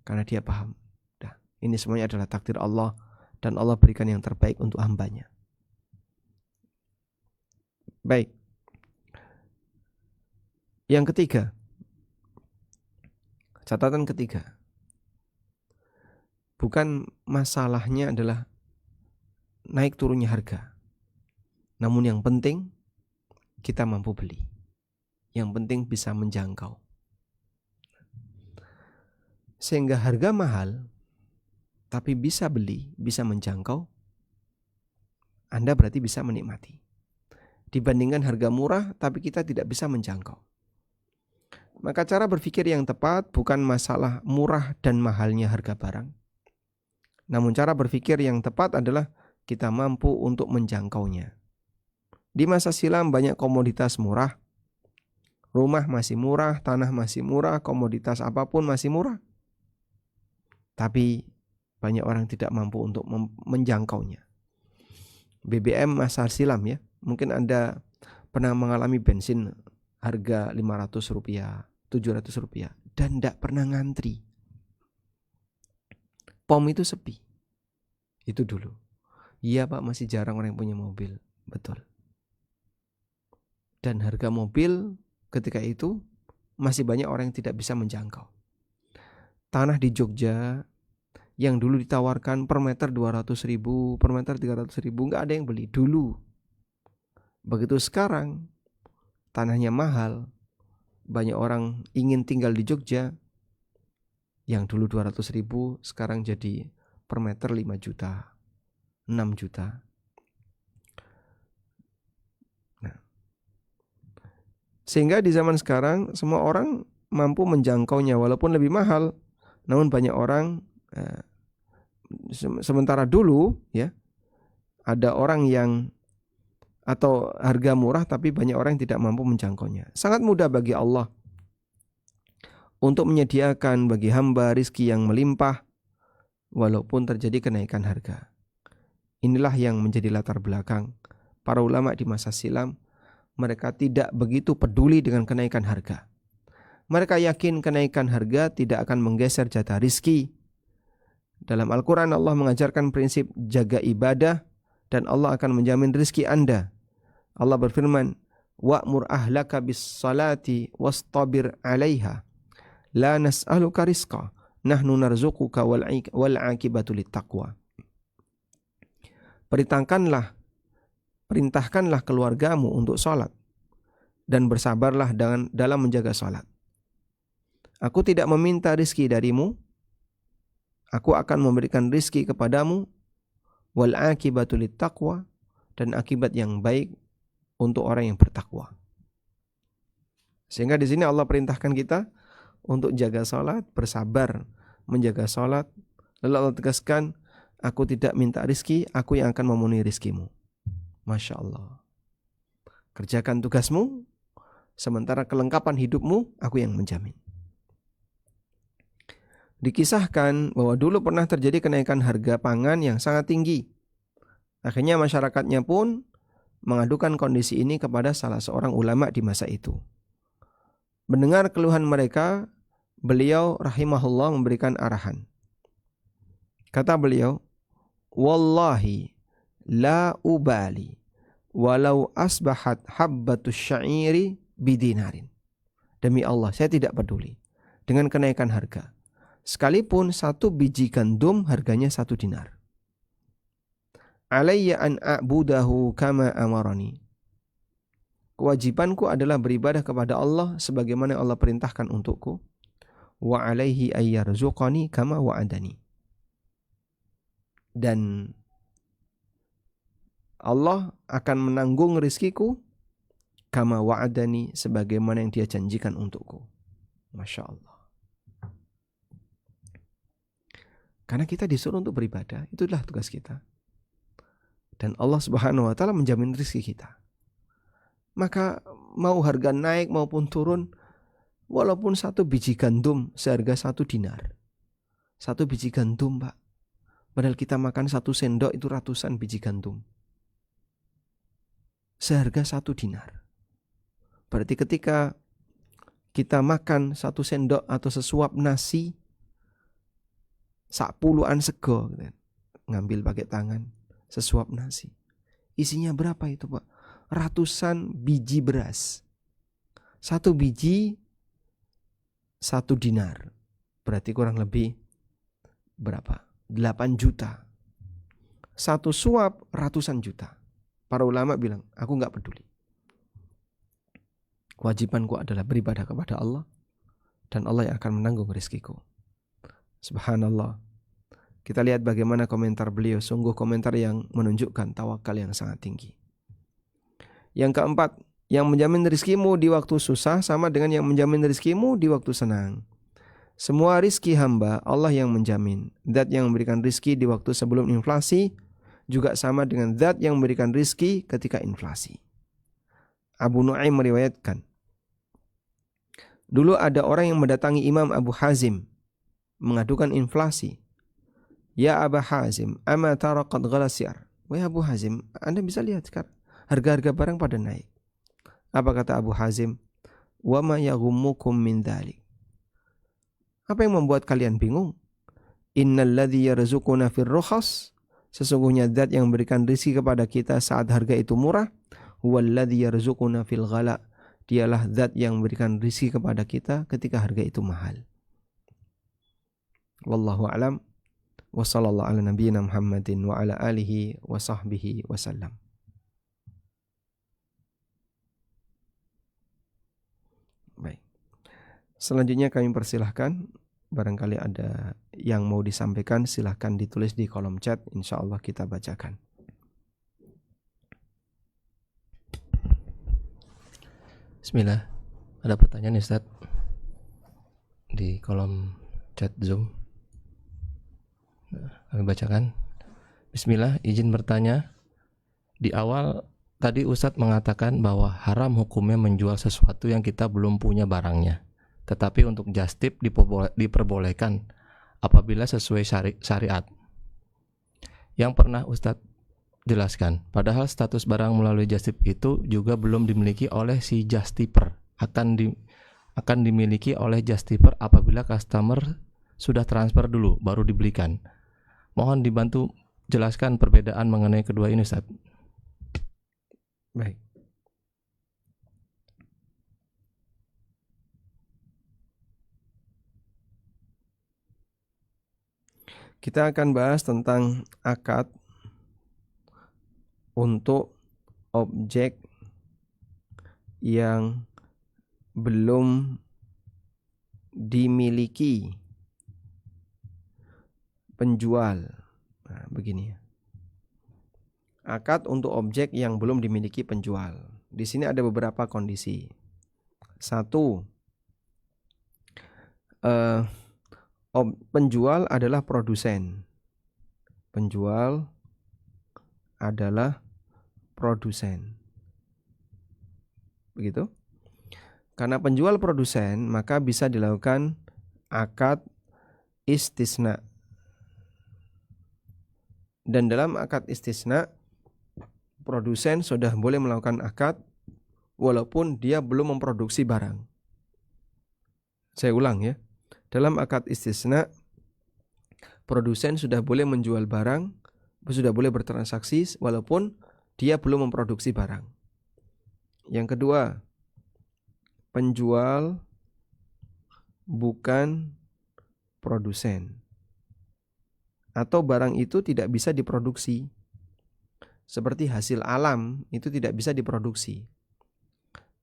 Karena dia paham, ini semuanya adalah takdir Allah dan Allah berikan yang terbaik untuk hambanya. Baik. Yang ketiga, catatan ketiga. Bukan masalahnya adalah naik turunnya harga. Namun yang penting kita mampu beli. Yang penting bisa menjangkau. Sehingga harga mahal tapi bisa beli, bisa menjangkau, Anda berarti bisa menikmati. Dibandingkan harga murah tapi kita tidak bisa menjangkau. Maka cara berpikir yang tepat bukan masalah murah dan mahalnya harga barang. Namun cara berpikir yang tepat adalah kita mampu untuk menjangkaunya. Di masa silam banyak komoditas murah. Rumah masih murah, tanah masih murah, komoditas apapun masih murah. Tapi banyak orang tidak mampu untuk menjangkaunya. BBM masa silam ya. Mungkin Anda pernah mengalami bensin harga Rp500, Rp700 dan tidak pernah ngantri. POM itu sepi. Itu dulu. Iya Pak, masih jarang orang yang punya mobil. Betul. Dan harga mobil ketika itu masih banyak orang yang tidak bisa menjangkau. Tanah di Jogja yang dulu ditawarkan per meter 200.000, per meter 300.000, nggak ada yang beli dulu. Begitu sekarang tanahnya mahal, banyak orang ingin tinggal di Jogja. Yang dulu 200.000 sekarang jadi per meter 5 juta, 6 juta. Nah, sehingga di zaman sekarang semua orang mampu menjangkaunya walaupun lebih mahal. Namun banyak orang sementara dulu ya ada orang yang atau harga murah tapi banyak orang yang tidak mampu menjangkaunya. Sangat mudah bagi Allah untuk menyediakan bagi hamba rizki yang melimpah walaupun terjadi kenaikan harga. Inilah yang menjadi latar belakang para ulama di masa silam. Mereka tidak begitu peduli dengan kenaikan harga. Mereka yakin kenaikan harga tidak akan menggeser jatah rizki. Dalam Al-Quran Allah mengajarkan prinsip jaga ibadah dan Allah akan menjamin rizki Anda. Allah berfirman, wa'mur ahlaka bis salati wastabir 'alaiha la nas'aluka rizqa nahnu narzuquka wal 'aqibatu littaqwa. Perintahkanlah keluargamu untuk salat dan bersabarlah dalam menjaga salat. Aku tidak meminta rizki darimu, aku akan memberikan rizki kepadamu, wal 'aqibatu littaqwa, dan akibat yang baik untuk orang yang bertakwa. Sehingga di sini Allah perintahkan kita untuk jaga salat, bersabar menjaga salat. Lalu Allah tegaskan, aku tidak minta rizki, aku yang akan memenuhi rizkimu. Masya Allah. Kerjakan tugasmu, sementara kelengkapan hidupmu aku yang menjamin. Dikisahkan bahwa dulu pernah terjadi kenaikan harga pangan yang sangat tinggi. Akhirnya masyarakatnya pun mengadukan kondisi ini kepada salah seorang ulama di masa itu. Mendengar keluhan mereka, beliau rahimahullah memberikan arahan. Kata beliau, wallahi la ubali walau asbahat habbatus sya'iri bidinarin. Demi Allah, saya tidak peduli dengan kenaikan harga. Sekalipun satu biji gandum harganya 1 dinar. Alayya an a'budahu kama amarani. Kewajibanku adalah beribadah kepada Allah sebagaimana Allah perintahkan untukku. Wa alaihi ayyarzuqani kama wa'adani. Dan Allah akan menanggung rizkiku kama wa'adani, sebagaimana yang Dia janjikan untukku. Masya Allah. Karena kita disuruh untuk beribadah, itulah tugas kita. Dan Allah Subhanahu wa taala menjamin rezeki kita. Maka mau harga naik maupun turun, walaupun satu biji gandum seharga 1 dinar. 1 biji gandum, Pak. Padahal kita makan 1 sendok itu ratusan biji gandum. Seharga 1 dinar. Berarti ketika kita makan 1 sendok atau sesuap nasi, sak puluhan sego, ngambil pakai tangan, sesuap nasi. Isinya berapa itu, Pak? Ratusan biji beras. 1 biji 1 dinar. Berarti kurang lebih berapa? 8 juta. 1 suap ratusan juta. Para ulama bilang, aku gak peduli. Kewajibanku adalah beribadah kepada Allah, dan Allah yang akan menanggung rezekiku. Subhanallah. Kita lihat bagaimana komentar beliau. Sungguh komentar yang menunjukkan tawakal yang sangat tinggi. Yang keempat, yang menjamin rizkimu di waktu susah sama dengan yang menjamin rizkimu di waktu senang. Semua rizki hamba Allah yang menjamin. Zat yang memberikan rizki di waktu sebelum inflasi juga sama dengan zat yang memberikan rizki ketika inflasi. Abu Nu'aim meriwayatkan, dulu ada orang yang mendatangi Imam Abu Hazim mengadukan inflasi. Ya Abu Hazim, ama tara qad ghala siyar. Wahai Abu Hazim, Anda bisa lihat sekarang harga-harga barang pada naik. Apa kata Abu Hazim? Wa ma yaghummukum min dzalik. Apa yang membuat kalian bingung? Innal ladzi yarzuquna fir rukhas, sesungguhnya zat yang memberikan rezeki kepada kita saat harga itu murah, huwal ladzi yarzuquna fil ghala, dialah zat yang memberikan rezeki kepada kita ketika harga itu mahal. Wallahu a'lam wa sallallahu ala nabiyyina Muhammadin wa ala alihi wa sahbihi wasallam. Baik. Selanjutnya kami persilahkan, barangkali ada yang mau disampaikan silahkan ditulis di kolom chat, insyaallah kita bacakan. Bismillah. Ada pertanyaan Ustaz di kolom chat Zoom. Kami bacakan. Bismillah, izin bertanya. Di awal tadi Ustadz mengatakan bahwa haram hukumnya menjual sesuatu yang kita belum punya barangnya. Tetapi untuk just tip diperbolehkan apabila sesuai syariat. Yang pernah Ustadz jelaskan, padahal status barang melalui just tip itu juga belum dimiliki oleh si just tipper. Akan dimiliki oleh just tipper apabila customer sudah transfer dulu baru dibelikan. Mohon dibantu jelaskan perbedaan mengenai kedua ini, Ustaz. Baik. Kita akan bahas tentang akad untuk objek yang belum dimiliki penjual. Nah, begini ya. Akad untuk objek yang belum dimiliki penjual. Di sini ada beberapa kondisi. Satu, penjual adalah produsen. Penjual adalah produsen. Begitu? Karena penjual produsen, maka bisa dilakukan akad istisna. Dan dalam akad istisna, produsen sudah boleh melakukan akad walaupun dia belum memproduksi barang. Saya ulang ya. Dalam akad istisna, produsen sudah boleh menjual barang, sudah boleh bertransaksi walaupun dia belum memproduksi barang. Yang kedua, penjual bukan produsen atau barang itu tidak bisa diproduksi. Seperti hasil alam itu tidak bisa diproduksi.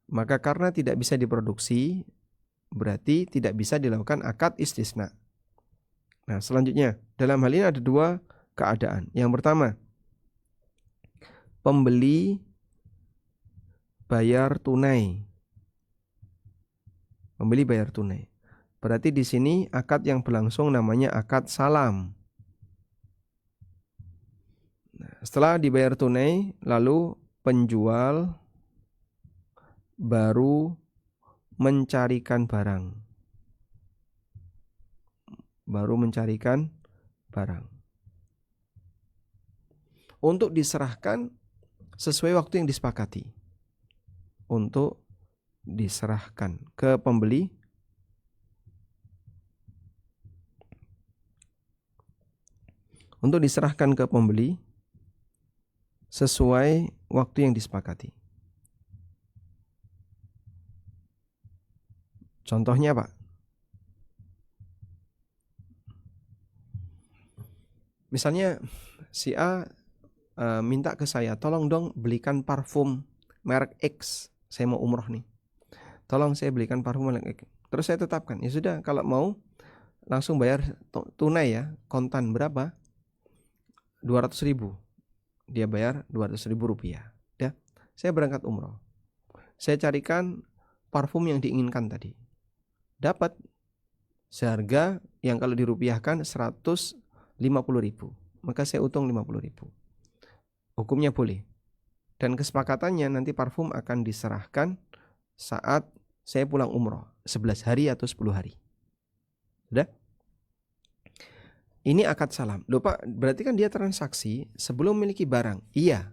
Maka karena tidak bisa diproduksi, berarti tidak bisa dilakukan akad istisna. Nah, selanjutnya, dalam hal ini ada dua keadaan. Yang pertama, pembeli bayar tunai. Pembeli bayar tunai. Berarti di sini akad yang berlangsung namanya akad salam. Nah, setelah dibayar tunai, lalu penjual baru mencarikan barang. Untuk diserahkan sesuai waktu yang disepakati. Untuk diserahkan ke pembeli sesuai waktu yang disepakati. Contohnya Pak, misalnya si A minta ke saya, tolong dong belikan parfum merek X, saya mau umroh nih, tolong saya belikan parfum merek X. Terus saya tetapkan, ya sudah, kalau mau langsung bayar tunai ya, kontan berapa? 200.000. Dia bayar 200.000 rupiah. Ya, saya berangkat umroh. Saya carikan parfum yang diinginkan tadi. Dapat seharga yang kalau dirupiahkan 150.000. Maka saya untung 50.000. Hukumnya boleh. Dan kesepakatannya nanti parfum akan diserahkan saat saya pulang umroh. 11 hari atau 10 hari. Sudah? Ini akad salam. Loh Pak, berarti kan dia transaksi sebelum memiliki barang. Iya.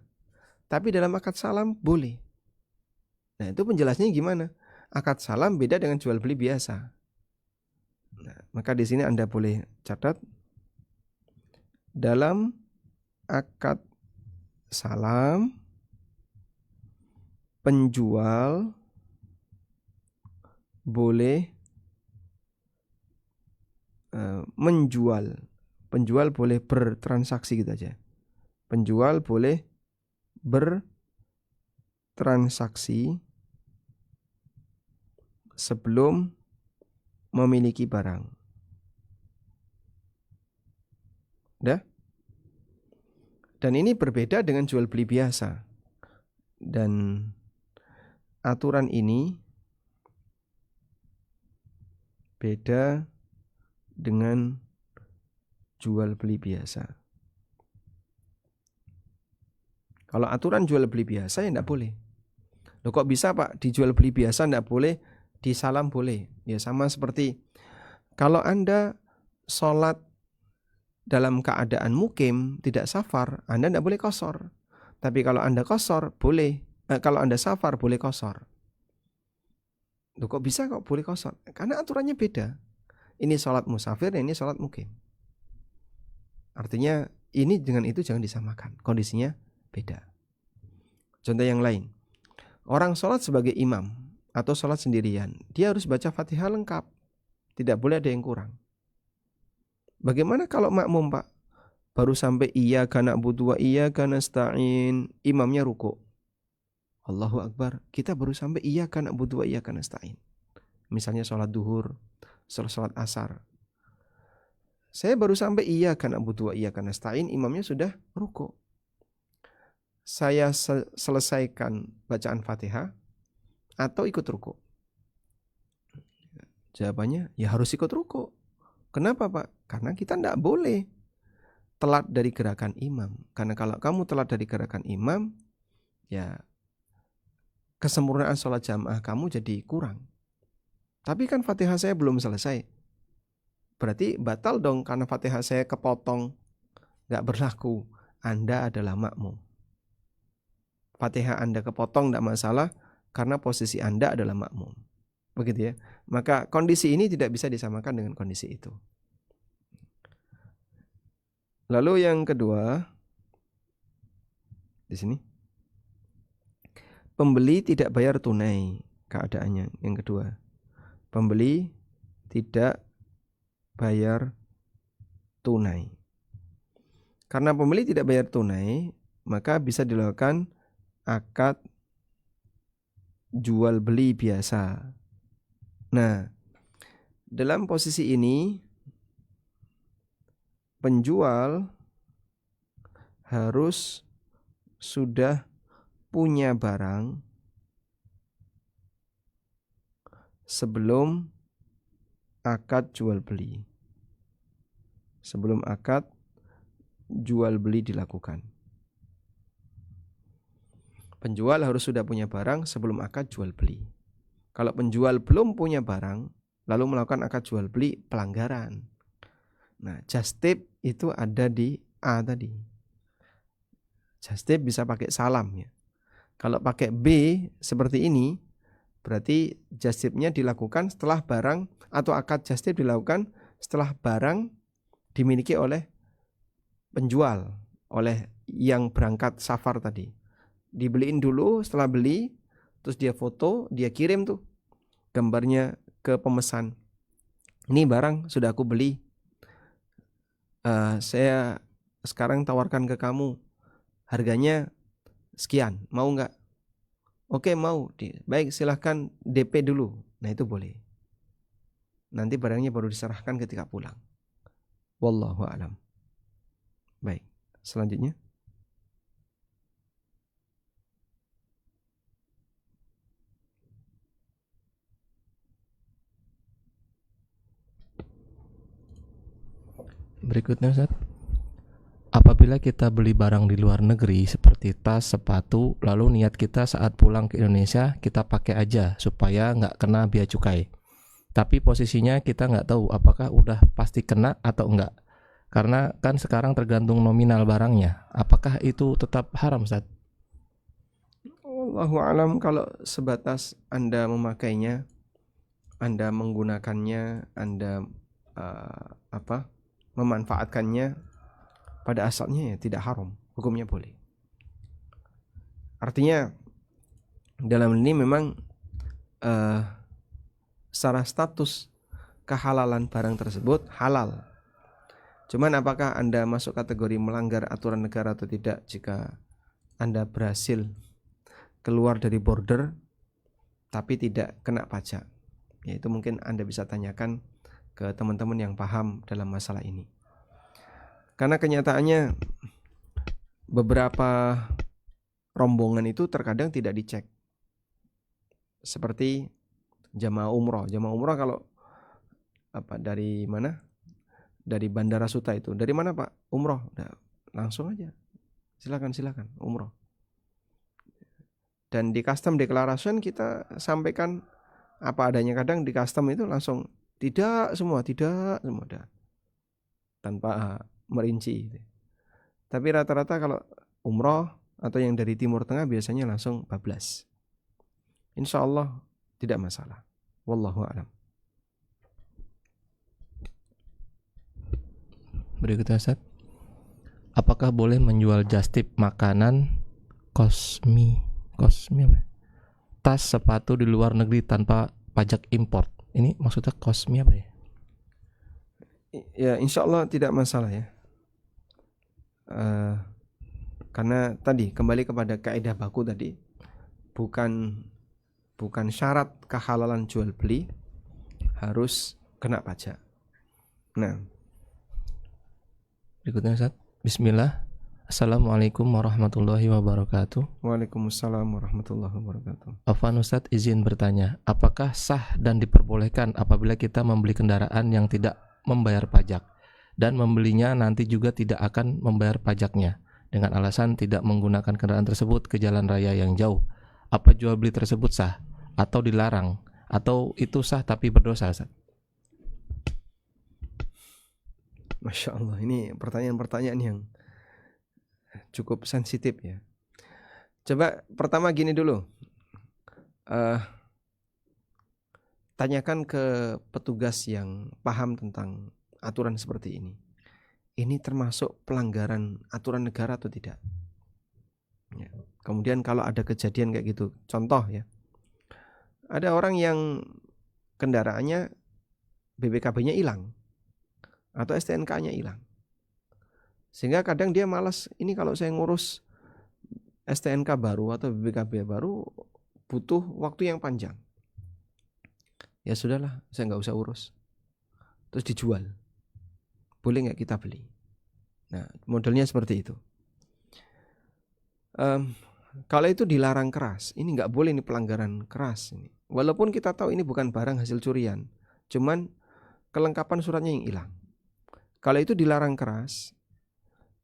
Tapi dalam akad salam boleh. Nah, itu penjelasannya gimana? Akad salam beda dengan jual beli biasa. Nah, maka di sini Anda boleh catat, dalam akad salam penjual boleh menjual. Penjual boleh bertransaksi gitu aja. Penjual boleh bertransaksi sebelum memiliki barang. Udah? Dan ini berbeda dengan jual beli biasa. Dan aturan ini beda dengan jual beli biasa. Kalau aturan jual beli biasa ya enggak boleh. Loh kok bisa Pak, dijual beli biasa enggak boleh, di salam boleh? Ya sama seperti kalau Anda sholat dalam keadaan mukim, tidak safar, Anda enggak boleh qashar. Tapi kalau Anda qashar boleh, kalau Anda safar boleh qashar. Loh kok bisa kok boleh qashar? Karena aturannya beda. Ini sholat musafir, ini sholat mukim. Artinya ini dengan itu jangan disamakan. Kondisinya beda. Contoh yang lain. Orang sholat sebagai imam atau sholat sendirian, dia harus baca Fatihah lengkap. Tidak boleh ada yang kurang. Bagaimana kalau makmum, Pak? Baru sampai iyyaka na'budu wa iyyaka nasta'in, imamnya ruku'. Allahu Akbar. Kita baru sampai iyyaka na'budu wa iyyaka nasta'in. Misalnya sholat duhur, sholat asar. Saya baru sampai iyyaka na'budu wa iyyaka nasta'in, imamnya sudah ruku'. Saya selesaikan bacaan Fatihah atau ikut ruku'? Jawabannya, ya harus ikut ruku'. Kenapa, Pak? Karena kita tidak boleh telat dari gerakan imam. Karena kalau kamu telat dari gerakan imam, ya kesempurnaan sholat jamaah kamu jadi kurang. Tapi kan Fatihah saya belum selesai. Berarti batal dong karena Fatihah saya kepotong, gak berlaku. Anda adalah makmum. Fatihah Anda kepotong tidak masalah karena posisi Anda adalah makmum. Begitu ya. Maka kondisi ini tidak bisa disamakan dengan kondisi itu. Lalu yang kedua, di sini, pembeli tidak bayar tunai keadaannya. Yang kedua, pembeli tidak bayar tunai. Karena pembeli tidak bayar tunai, maka bisa dilakukan akad jual beli biasa. Nah, dalam posisi ini penjual harus sudah punya barang sebelum akad jual beli. Sebelum akad jual beli dilakukan. Penjual harus sudah punya barang sebelum akad jual beli. Kalau penjual belum punya barang lalu melakukan akad jual beli, pelanggaran. Nah, just tip itu ada di A tadi. Just tip bisa pakai salam ya. Kalau pakai B seperti ini, berarti just tipnya dilakukan setelah barang, atau akad just tip dilakukan setelah barang dimiliki oleh penjual, oleh yang berangkat safar tadi. Dibeliin dulu, setelah beli, terus dia foto, dia kirim tuh gambarnya ke pemesan. Ini barang sudah aku beli. Saya sekarang tawarkan ke kamu, harganya sekian, mau nggak? Oke, mau. Baik, silahkan DP dulu. Nah, itu boleh. Nanti barangnya baru diserahkan ketika pulang. Wallahu a'lam. Baik, selanjutnya. Berikutnya, Ustaz. Apabila kita beli barang di luar negeri seperti tas, sepatu, lalu niat kita saat pulang ke Indonesia kita pakai aja supaya nggak kena bea cukai. Tapi posisinya kita nggak tahu apakah udah pasti kena atau enggak. Karena kan sekarang tergantung nominal barangnya. Apakah itu tetap haram, Ustaz? Wallahu a'lam. Kalau sebatas Anda memakainya, Anda menggunakannya, Anda memanfaatkannya, pada asalnya ya tidak haram, hukumnya boleh. Artinya dalam ini memang secara status kehalalan barang tersebut halal. Cuman apakah Anda masuk kategori melanggar aturan negara atau tidak jika Anda berhasil keluar dari border tapi tidak kena pajak? Ya, itu mungkin Anda bisa tanyakan ke teman-teman yang paham dalam masalah ini. Karena kenyataannya beberapa rombongan itu terkadang tidak dicek. Seperti jamaah umroh. Jamaah umroh kalau dari mana? Dari Bandara Suta itu. Dari mana, Pak? Umroh. Nah, langsung aja. Silakan umroh. Dan di custom declaration kita sampaikan apa adanya. Kadang di custom itu langsung tidak semua dah. Tanpa merinci. Tapi rata-rata kalau umroh atau yang dari Timur Tengah biasanya langsung bablas. Insya Allah tidak masalah. Wallahu a'lam. Berikutnya, Ustaz. Apakah boleh menjual just tip makanan, kosmi apa? Tas, sepatu di luar negeri tanpa pajak import? Ini maksudnya kosmi apa ya? Ya, insya Allah tidak masalah ya. Karena tadi kembali kepada kaidah baku tadi, bukan syarat kehalalan jual beli harus kena pajak. Nah, Berikutnya Ustaz. Bismillah. Assalamualaikum warahmatullahi wabarakatuh. Waalaikumsalam warahmatullahi wabarakatuh. Afwan Ustadz izin bertanya, apakah sah dan diperbolehkan apabila kita membeli kendaraan yang tidak membayar pajak dan membelinya nanti juga tidak akan membayar pajaknya dengan alasan tidak menggunakan kendaraan tersebut ke jalan raya yang jauh? Apa jual beli tersebut sah atau dilarang atau itu sah tapi berdosa, Ustadz? Masya Allah, ini pertanyaan-pertanyaan yang cukup sensitif ya. Coba pertama gini dulu, tanyakan ke petugas yang paham tentang aturan seperti ini. Ini termasuk pelanggaran aturan negara atau tidak? Ya. Kemudian kalau ada kejadian kayak gitu, contoh ya, ada orang yang kendaraannya BPKB-nya hilang atau STNK-nya hilang, sehingga kadang dia malas, ini kalau saya ngurus STNK baru atau BPKB baru butuh waktu yang panjang. Ya sudahlah, saya nggak usah urus. Terus dijual. Boleh nggak kita beli? Nah, modelnya seperti itu. Kalau itu dilarang keras, ini nggak boleh, ini pelanggaran keras ini. Walaupun kita tahu ini bukan barang hasil curian, cuman kelengkapan suratnya yang hilang. Kalau itu dilarang keras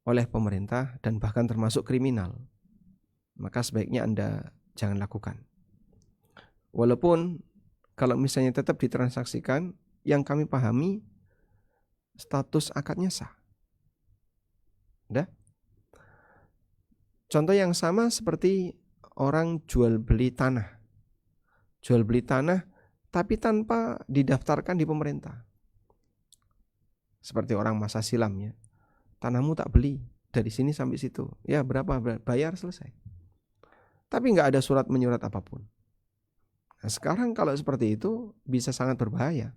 oleh pemerintah dan bahkan termasuk kriminal, maka sebaiknya Anda jangan lakukan. Walaupun kalau misalnya tetap ditransaksikan, yang kami pahami status akadnya sah. Udah? Contoh yang sama seperti orang jual beli tanah. Jual beli tanah tapi tanpa didaftarkan di pemerintah. Seperti orang masa silam ya. Tanahmu tak beli, dari sini sampai situ. Ya berapa? Bayar, selesai. Tapi nggak ada surat menyurat apapun. Nah, sekarang kalau seperti itu bisa sangat berbahaya.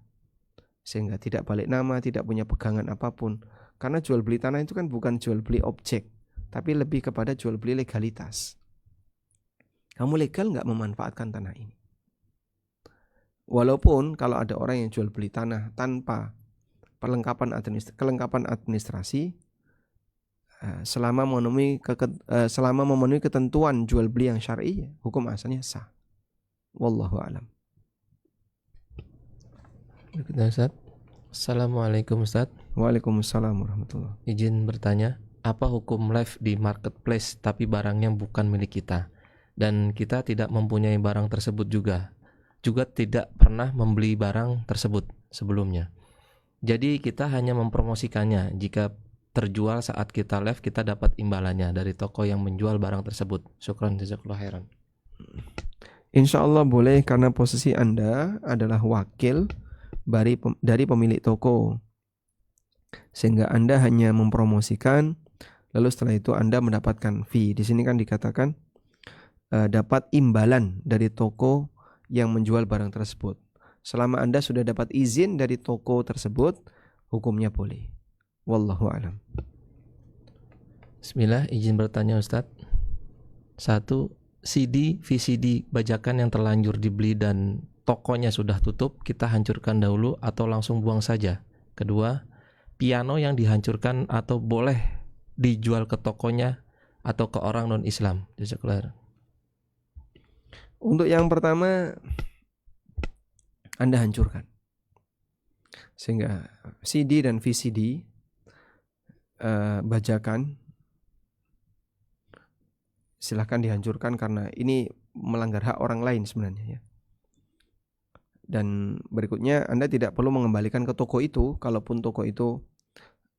Sehingga tidak balik nama, tidak punya pegangan apapun. Karena jual beli tanah itu kan bukan jual beli objek, tapi lebih kepada jual beli legalitas. Kamu legal nggak memanfaatkan tanah ini? Walaupun kalau ada orang yang jual beli tanah tanpa kelengkapan administrasi, selama memenuhi ketentuan jual beli yang syar'i, hukum asalnya sah. Wallahu a'lam. Ustaz. Assalamualaikum Ustaz. Waalaikumsalam warahmatullahi. Izin bertanya, apa hukum live di marketplace tapi barangnya bukan milik kita dan kita tidak mempunyai barang tersebut juga tidak pernah membeli barang tersebut sebelumnya. Jadi kita hanya mempromosikannya. Jika terjual saat kita live, kita dapat imbalannya dari toko yang menjual barang tersebut. Syukran jazakallahu khairan. Insya Allah boleh, karena posisi Anda adalah wakil dari pemilik toko, sehingga Anda hanya mempromosikan, lalu setelah itu Anda mendapatkan fee. Di sini kan dikatakan dapat imbalan dari toko yang menjual barang tersebut. Selama Anda sudah dapat izin dari toko tersebut, hukumnya boleh. Wallahu a'lam. Bismillah, izin bertanya Ustadz. 1. CD, VCD bajakan yang terlanjur dibeli dan tokonya sudah tutup, kita hancurkan dahulu atau langsung buang saja? Kedua, piano yang dihancurkan atau boleh dijual ke tokonya atau ke orang non-Islam? Jazakallahu. Untuk yang pertama, Anda hancurkan. Sehingga CD dan VCD bajakan silahkan dihancurkan, karena ini melanggar hak orang lain sebenarnya ya. Dan berikutnya, Anda tidak perlu mengembalikan ke toko itu kalaupun toko itu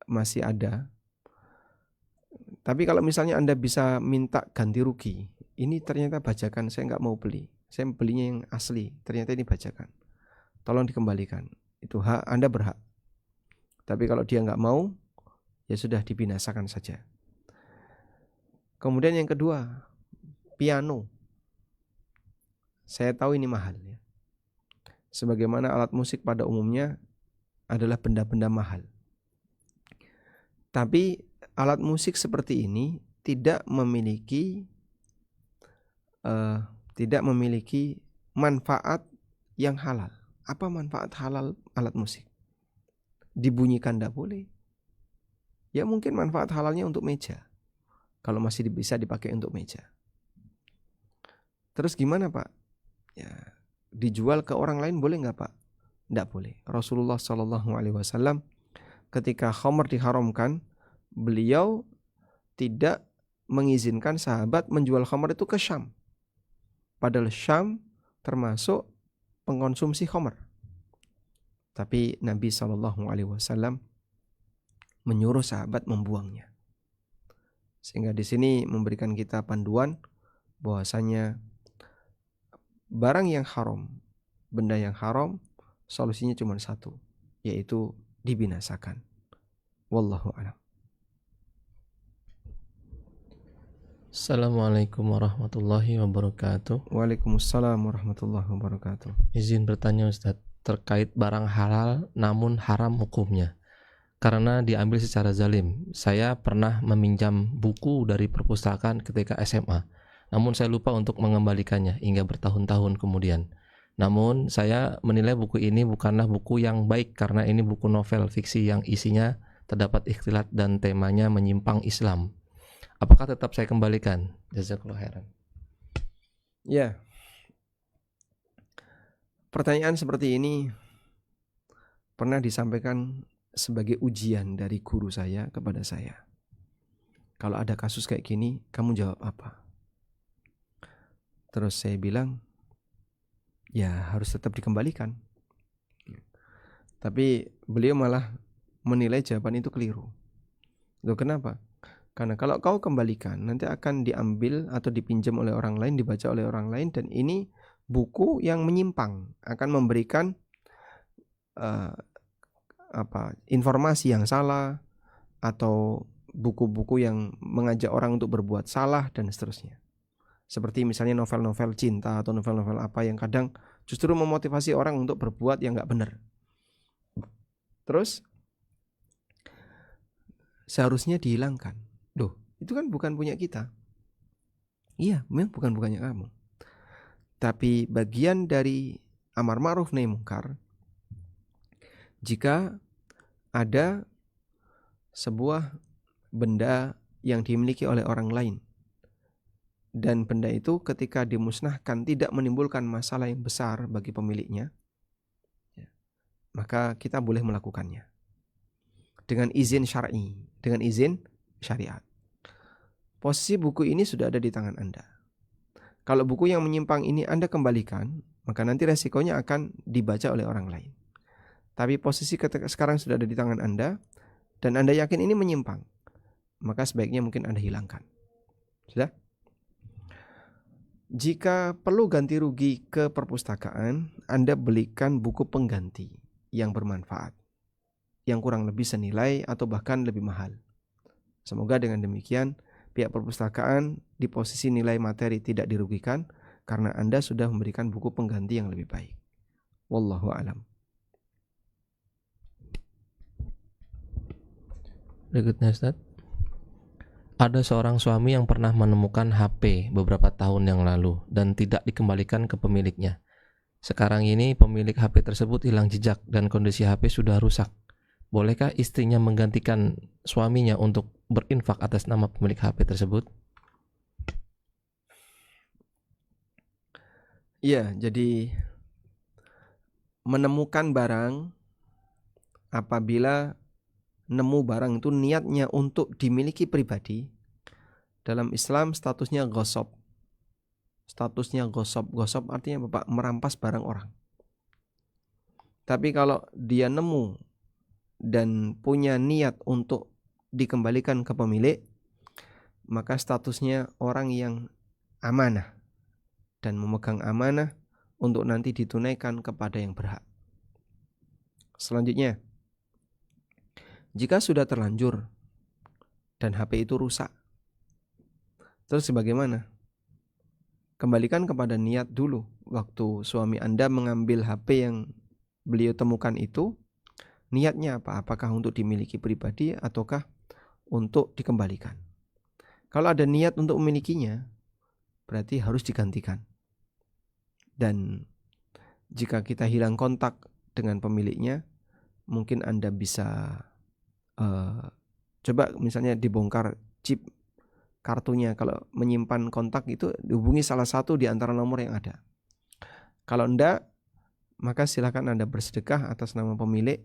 masih ada. Tapi kalau misalnya Anda bisa minta ganti rugi, ini ternyata bajakan, saya nggak mau beli, saya belinya yang asli, ternyata ini bajakan, tolong dikembalikan. Itu hak Anda, berhak. Tapi kalau dia nggak mau, ya sudah, dibinasakan saja. Kemudian yang kedua, piano. Saya tahu ini mahal ya. Sebagaimana alat musik pada umumnya adalah benda-benda mahal. Tapi alat musik seperti ini tidak memiliki manfaat yang halal. Apa manfaat halal alat musik? Dibunyikan tidak boleh. Ya mungkin manfaat halalnya untuk meja, kalau masih bisa dipakai untuk meja. Terus gimana Pak? Ya, dijual ke orang lain boleh nggak Pak? Tidak boleh. Rasulullah SAW ketika khamr diharamkan, beliau tidak mengizinkan sahabat menjual khamr itu ke Syam. Padahal Syam termasuk pengkonsumsi khamr. Tapi Nabi SAW menyuruh sahabat membuangnya. Sehingga di sini memberikan kita panduan bahwasanya barang yang haram, benda yang haram, solusinya cuma satu, yaitu dibinasakan. Wallahu a'lam. Assalamualaikum warahmatullahi wabarakatuh. Waalaikumsalam warahmatullahi wabarakatuh. Izin bertanya Ustadz, terkait barang halal namun haram hukumnya karena diambil secara zalim. Saya pernah meminjam buku dari perpustakaan ketika SMA, namun saya lupa untuk mengembalikannya hingga bertahun-tahun kemudian. Namun saya menilai buku ini bukanlah buku yang baik karena ini buku novel fiksi yang isinya terdapat ikhtilat dan temanya menyimpang Islam. Apakah tetap saya kembalikan? Jazakallahu khairan. Ya. Pertanyaan seperti ini pernah disampaikan sebagai ujian dari guru saya kepada saya. Kalau ada kasus kayak gini, kamu jawab apa? Terus saya bilang, ya harus tetap dikembalikan. Tapi beliau malah menilai jawaban itu keliru. Loh, kenapa? Karena kalau kau kembalikan, nanti akan diambil atau dipinjam oleh orang lain, dibaca oleh orang lain, dan ini buku yang menyimpang, akan memberikan informasi yang salah, atau buku-buku yang mengajak orang untuk berbuat salah, dan seterusnya. Seperti misalnya novel-novel cinta atau novel-novel apa yang kadang justru memotivasi orang untuk berbuat yang gak benar. Terus seharusnya dihilangkan. Loh, itu kan bukan punya kita. Iya, memang bukan punya kamu. Tapi bagian dari amar ma'ruf nahi munkar, jika ada sebuah benda yang dimiliki oleh orang lain dan benda itu ketika dimusnahkan tidak menimbulkan masalah yang besar bagi pemiliknya, maka kita boleh melakukannya dengan izin syar'i, dengan izin syariat. Posisi buku ini sudah ada di tangan Anda. Kalau buku yang menyimpang ini Anda kembalikan, maka nanti resikonya akan dibaca oleh orang lain. Tapi posisi ketika sekarang sudah ada di tangan Anda, dan Anda yakin ini menyimpang, maka sebaiknya mungkin Anda hilangkan. Sudah? Jika perlu ganti rugi ke perpustakaan, Anda belikan buku pengganti yang bermanfaat, yang kurang lebih senilai atau bahkan lebih mahal. Semoga dengan demikian pihak perpustakaan di posisi nilai materi tidak dirugikan karena Anda sudah memberikan buku pengganti yang lebih baik. Wallahu a'lam. Berikutnya Ustaz, ada seorang suami yang pernah menemukan HP beberapa tahun yang lalu dan tidak dikembalikan ke pemiliknya. Sekarang ini pemilik HP tersebut hilang jejak dan kondisi HP sudah rusak. Bolehkah istrinya menggantikan suaminya untuk berinfak atas nama pemilik HP tersebut? Iya, jadi menemukan barang, apabila nemu barang itu niatnya untuk dimiliki pribadi, dalam Islam statusnya ghasab. Statusnya ghasab. Ghasab artinya Bapak merampas barang orang. Tapi kalau dia nemu dan punya niat untuk dikembalikan ke pemilik, maka statusnya orang yang amanah dan memegang amanah untuk nanti ditunaikan kepada yang berhak. Selanjutnya, jika sudah terlanjur dan HP itu rusak, terus bagaimana? Kembalikan kepada niat dulu. Waktu suami Anda mengambil HP yang beliau temukan itu, niatnya apa? Apakah untuk dimiliki pribadi ataukah untuk dikembalikan. Kalau ada niat untuk memilikinya, berarti harus digantikan. Dan jika kita hilang kontak dengan pemiliknya, mungkin Anda bisa coba misalnya dibongkar chip kartunya. Kalau menyimpan kontak itu dihubungi salah satu di antara nomor yang ada. Kalau enggak, maka silakan Anda bersedekah atas nama pemilik.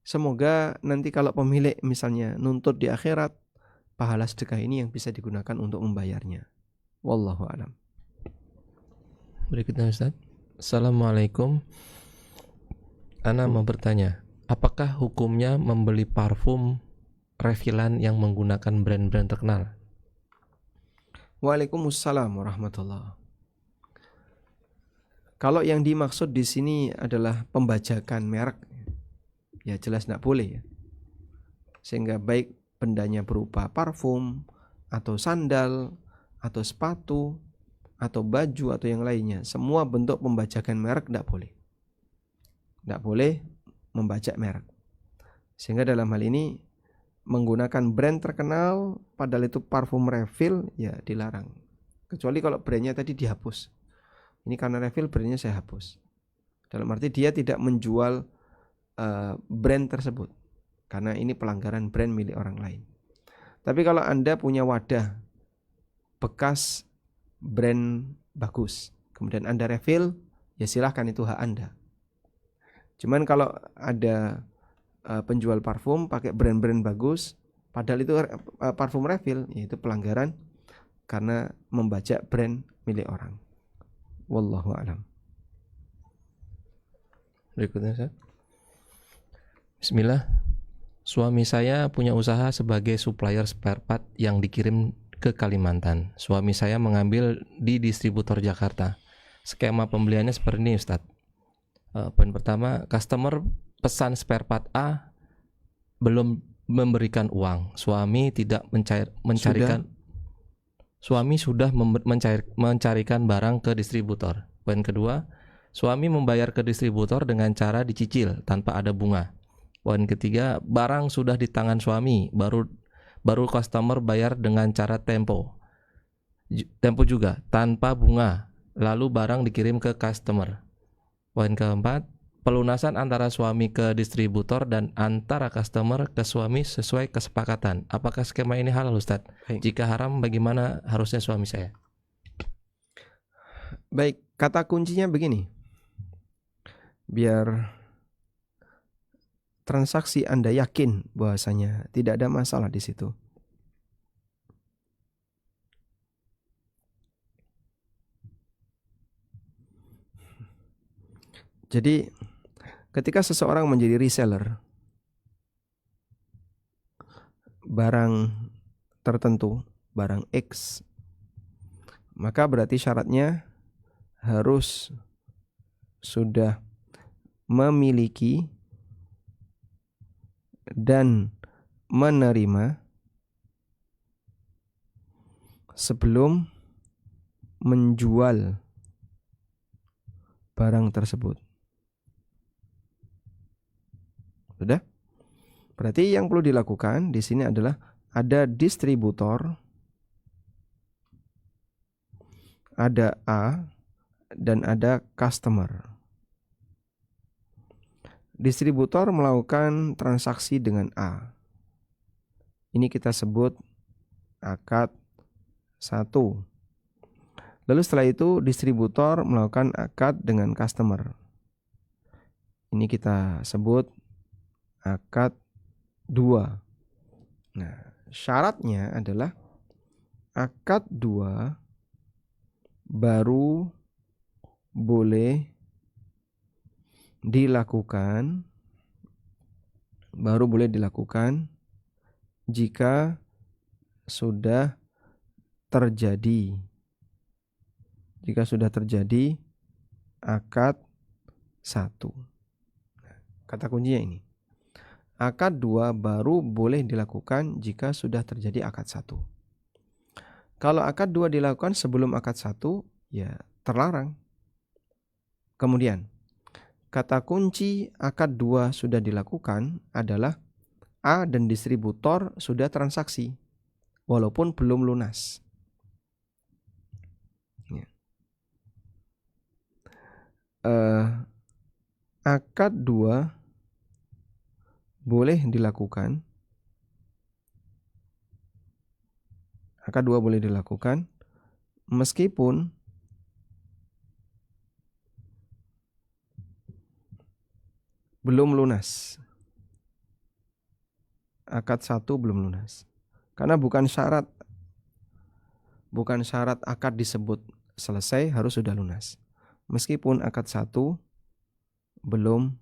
Semoga nanti kalau pemilik misalnya nuntut di akhirat, pahala sedekah ini yang bisa digunakan untuk membayarnya. Wallahu a'lam. Berikutnya Ustaz. Assalamualaikum. Ana mau bertanya, apakah hukumnya membeli parfum refillan yang menggunakan brand-brand terkenal? Waalaikumsalam warahmatullahi. Kalau yang dimaksud di sini adalah pembajakan merek, ya jelas tidak boleh ya. Sehingga baik bendanya berupa parfum atau sandal atau sepatu atau baju atau yang lainnya, semua bentuk pembajakan merek tidak boleh. Tidak boleh membajak merek. Sehingga dalam hal ini menggunakan brand terkenal padahal itu parfum refill ya dilarang. Kecuali kalau brandnya tadi dihapus. Ini karena refill brandnya saya hapus. Dalam arti dia tidak menjual brand tersebut. Karena ini pelanggaran brand milik orang lain. Tapi kalau Anda punya wadah bekas brand bagus, kemudian Anda refill, ya silahkan, itu hak Anda. Cuman kalau ada penjual parfum pakai brand-brand bagus, padahal itu parfum refill, yaitu pelanggaran karena membajak brand milik orang. Wallahu a'lam. Berikutnya Ustaz. Bismillah. Suami saya punya usaha sebagai supplier spare part yang dikirim ke Kalimantan. Suami saya mengambil di distributor Jakarta. Skema pembeliannya seperti ini Ustaz. Poin pertama, customer pesan spare part A, belum memberikan uang. Suami tidak mencarikan. Suami sudah mencarikan barang ke distributor. Poin kedua, suami membayar ke distributor dengan cara dicicil tanpa ada bunga. Poin ketiga, barang sudah di tangan suami, baru customer bayar dengan cara tempo juga tanpa bunga, lalu barang dikirim ke customer. Poin keempat, pelunasan antara suami ke distributor dan antara customer ke suami sesuai kesepakatan. Apakah skema ini halal Ustaz? Baik. Jika haram, bagaimana harusnya suami saya? Baik, kata kuncinya begini. Biar transaksi Anda yakin bahwasanya tidak ada masalah di situ. Jadi ketika seseorang menjadi reseller barang tertentu, barang X, maka berarti syaratnya harus sudah memiliki dan menerima sebelum menjual barang tersebut. Sudah? Berarti yang perlu dilakukan di sini adalah ada distributor, ada A, dan ada customer. Distributor melakukan transaksi dengan A. Ini kita sebut akad 1. Lalu setelah itu distributor melakukan akad dengan customer. Ini kita sebut akad 2. Nah, syaratnya adalah akad 2 baru boleh dilakukan jika sudah terjadi akad 1. Kata kuncinya ini. Akad 2 baru boleh dilakukan jika sudah terjadi akad 1. Kalau akad 2 dilakukan sebelum akad 1, ya terlarang. Kemudian, kata kunci akad 2 sudah dilakukan adalah A dan distributor sudah transaksi walaupun belum lunas. Ya. Akad 2 boleh dilakukan. Akad 2 boleh dilakukan meskipun belum lunas. Akad 1 belum lunas. Karena bukan syarat akad disebut selesai harus sudah lunas. Meskipun akad 1 belum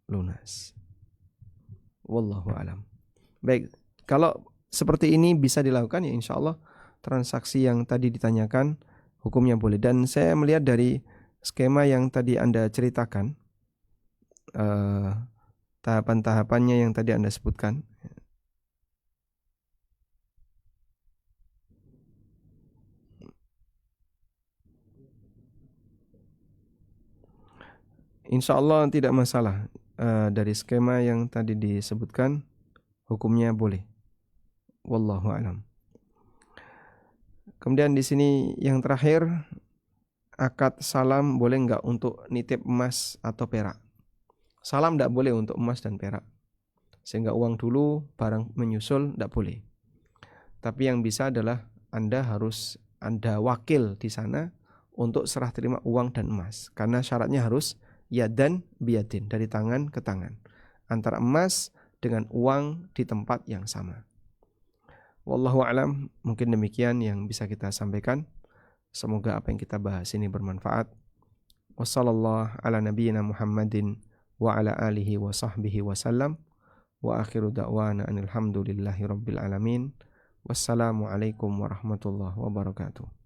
lunas. Wallahu alam. Baik, kalau seperti ini bisa dilakukan ya insya Allah transaksi yang tadi ditanyakan hukumnya boleh. Dan saya melihat dari skema yang tadi Anda ceritakan, tahapan-tahapannya yang tadi Anda sebutkan, insya Allah tidak masalah. Dari skema yang tadi disebutkan hukumnya boleh. Wallahu alam. Kemudian di sini yang terakhir, akad salam boleh enggak untuk nitip emas atau perak? Salam enggak boleh untuk emas dan perak. Sehingga uang dulu, barang menyusul enggak boleh. Tapi yang bisa adalah Anda wakil di sana untuk serah terima uang dan emas. Karena syaratnya harus yadan biyadin, dari tangan ke tangan. Antara emas dengan uang di tempat yang sama. Wallahu a'lam, mungkin demikian yang bisa kita sampaikan. Semoga apa yang kita bahas ini bermanfaat. Wassallallahu ala nabiyyina Muhammadin wa ala alihi wa sahbihi wasallam. Wa akhiru da'wana anil hamdulillahi rabbil alamin. Wassalamualaikum warahmatullahi wabarakatuh.